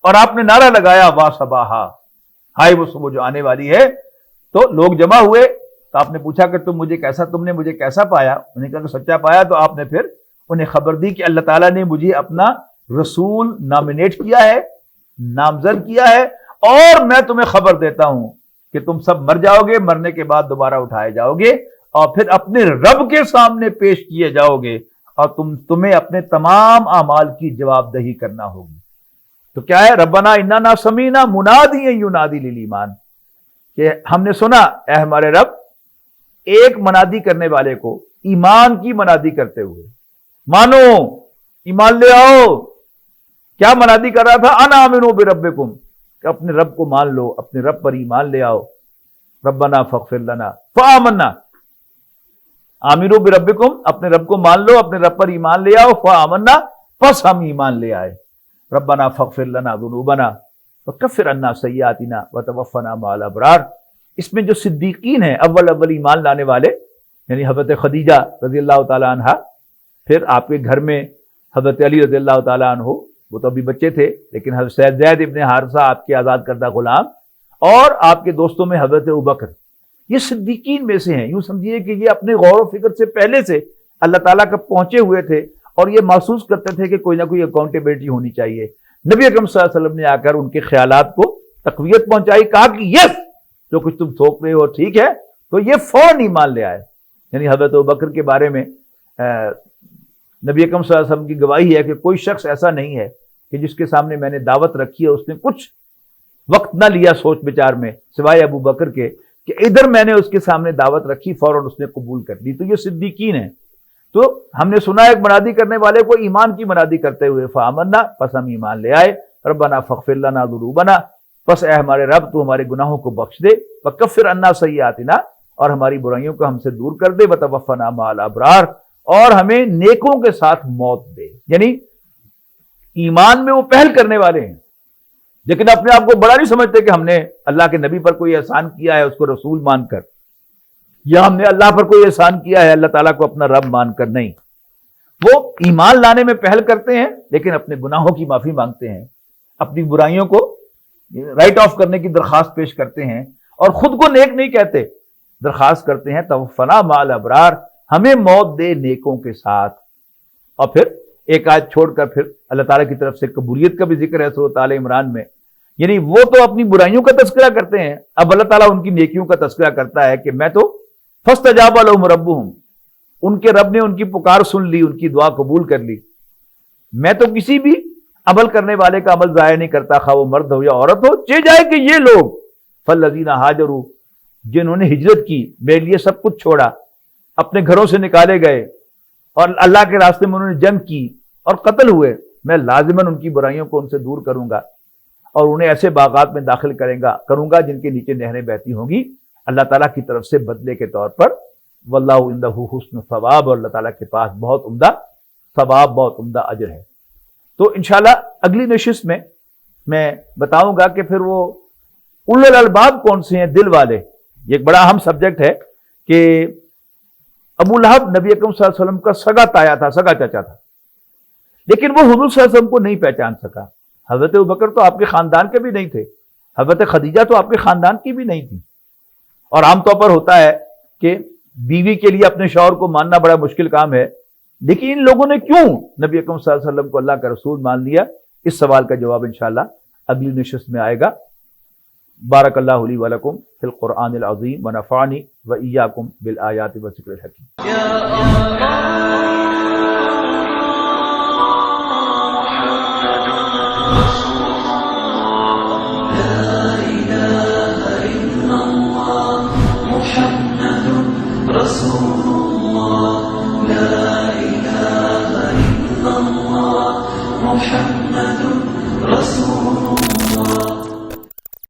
اور آپ نے نعرہ لگایا وا صباحا، ہائے وہ صبح جو آنے والی ہے. تو لوگ جمع ہوئے تو آپ نے پوچھا کہ تم نے مجھے کیسا پایا؟ انہوں نے کہا کہ سچا پایا. تو آپ نے پھر انہیں خبر دی کہ اللہ تعالیٰ نے مجھے اپنا رسول نامنیٹ کیا ہے، نامزد کیا ہے، اور میں تمہیں خبر دیتا ہوں کہ تم سب مر جاؤ گے، مرنے کے بعد دوبارہ اٹھائے جاؤ گے اور پھر اپنے رب کے سامنے پیش کیے جاؤ گے اور تمہیں اپنے تمام اعمال کی جواب دہی کرنا ہوگی۔ تو کیا ہے؟ ربنا اننا سمینا منادیا ینادی للایمان، کہ ہم نے سنا اے ہمارے رب ایک منادی کرنے والے کو ایمان کی منادی کرتے ہوئے، مانو، ایمان لے آؤ۔ کیا منادی کر رہا تھا؟ انا آمنوا بربکم، کہ اپنے رب کو مان لو، اپنے رب پر ایمان لے آؤ۔ ربنا فاغفر لنا فآمنا، آمنوا بربکم، اپنے رب کو مان لو، اپنے رب پر ایمان لے آؤ، فآمنا، پس ہم ایمان لے آئے۔ ربنا فاغفر لنا ذنوبنا وکفر عنا سیئاتنا وتوفنا مع الابرار۔ اس میں جو صدیقین ہیں، اول ایمان لانے والے، یعنی حضرت خدیجہ رضی اللہ تعالی عنہا، پھر آپ کے گھر میں حضرت علی رضی اللہ تعالی عنہ، وہ تو ابھی بچے تھے لیکن حضرت زید ابن حارثہ آپ کے آزاد کردہ غلام، اور آپ کے دوستوں میں حضرت ابوبکر، یہ صدیقین میں سے ہیں۔ یوں سمجھیے کہ یہ اپنے غور و فکر سے پہلے سے اللہ تعالیٰ کا پہنچے ہوئے تھے اور یہ محسوس کرتے تھے کہ کوئی نہ کوئی اکاؤنٹیبلٹی ہونی چاہیے۔ نبی اکرم صلی اللہ علیہ وسلم نے آ کر ان کے خیالات کو تقویت پہنچائی، کہا کہ یس جو کچھ تم تھوک رہے ہو ٹھیک ہے، تو یہ فوراً ایمان لے آئے۔ یعنی حضرت ابوبکر کے بارے میں نبی اکرم صلی اللہ علیہ وسلم کی گواہی ہے کہ کوئی شخص ایسا نہیں ہے کہ جس کے سامنے میں نے دعوت رکھی ہے اس نے کچھ وقت نہ لیا سوچ بچار میں، سوائے ابو بکر کے، کہ ادھر میں نے اس کے سامنے دعوت رکھی فوراً اس نے قبول کر لی۔ تو یہ صدیقین ہیں۔ تو ہم نے سنا ایک منادی کرنے والے کو ایمان کی منادی کرتے ہوئے، فآمنا، پس ہم ایمان لے آئے، ربنا فاغفر لنا ذنوبنا، پس اے ہمارے رب تو ہمارے گناہوں کو بخش دے، وکفر عنا سیئاتنا، اور ہماری برائیوں کو ہم سے دور کر دے، وتوفنا مع الابرار، اور ہمیں نیکوں کے ساتھ موت دے۔ یعنی ایمان میں وہ پہل کرنے والے ہیں لیکن اپنے آپ کو بڑا نہیں سمجھتے کہ ہم نے اللہ کے نبی پر کوئی احسان کیا ہے اس کو رسول مان کر، یا ہم نے اللہ پر کوئی احسان کیا ہے اللہ تعالیٰ کو اپنا رب مان کر۔ نہیں، وہ ایمان لانے میں پہل کرتے ہیں لیکن اپنے گناہوں کی معافی مانگتے ہیں، اپنی برائیوں کو رائٹ آف کرنے کی درخواست پیش کرتے ہیں اور خود کو نیک نہیں کہتے، درخواست کرتے ہیں توفنا مع الابرار، ہمیں موت دے نیکوں کے ساتھ۔ اور پھر ایک آیت چھوڑ کر پھر اللہ تعالیٰ کی طرف سے قبولیت کا بھی ذکر ہے سورۃ آل عمران میں۔ یعنی وہ تو اپنی برائیوں کا تذکرہ کرتے ہیں، اب اللہ تعالیٰ ان کی نیکیوں کا تذکرہ کرتا ہے کہ میں تو فاستجاب لهم ربهم، ان کے رب نے ان کی پکار سن لی، ان کی دعا قبول کر لی۔ میں تو کسی بھی عمل کرنے والے کا عمل ضائع نہیں کرتا، خواہ وہ مرد ہو یا عورت ہو، چہ جائے کہ یہ لوگ فالذین ہاجروا، جنہوں نے ہجرت کی، میرے لیے سب کچھ چھوڑا، اپنے گھروں سے نکالے گئے اور اللہ کے راستے میں انہوں نے جنگ کی اور قتل ہوئے، میں لازماً ان کی برائیوں کو ان سے دور کروں گا اور انہیں ایسے باغات میں داخل کروں گا جن کے نیچے نہریں بہتی ہوں گی اللہ تعالیٰ کی طرف سے بدلے کے طور پر۔ واللہ عندہ حسن ثواب، اور اللہ تعالیٰ کے پاس بہت عمدہ ثواب، بہت عمدہ اجر ہے۔ تو انشاءاللہ اگلی نشست میں میں بتاؤں گا کہ پھر وہ اولو الالباب کون سے ہیں، دل والے۔ یہ ایک بڑا اہم سبجیکٹ ہے کہ ابو لہب نبی اکرم صلی اللہ علیہ وسلم کا سگا تایا تھا، سگا چچا تھا، لیکن وہ حضور صلی اللہ علیہ وسلم کو نہیں پہچان سکا۔ حضرت ابوبکر تو آپ کے خاندان کے بھی نہیں تھے، حضرت خدیجہ تو آپ کے خاندان کی بھی نہیں تھی، اور عام طور پر ہوتا ہے کہ بیوی کے لیے اپنے شوہر کو ماننا بڑا مشکل کام ہے، لیکن ان لوگوں نے کیوں نبی اکرم صلی اللہ علیہ وسلم کو اللہ کا رسول مان لیا؟ اس سوال کا جواب انشاءاللہ اگلی نشست میں آئے گا۔ بارک اللہ لی ولکم فی القرآن العظیم ونفعنی وإیاکم بالآیات والذکر الحکیم۔ رسول الله لا إله إلا الله محمد رسول الله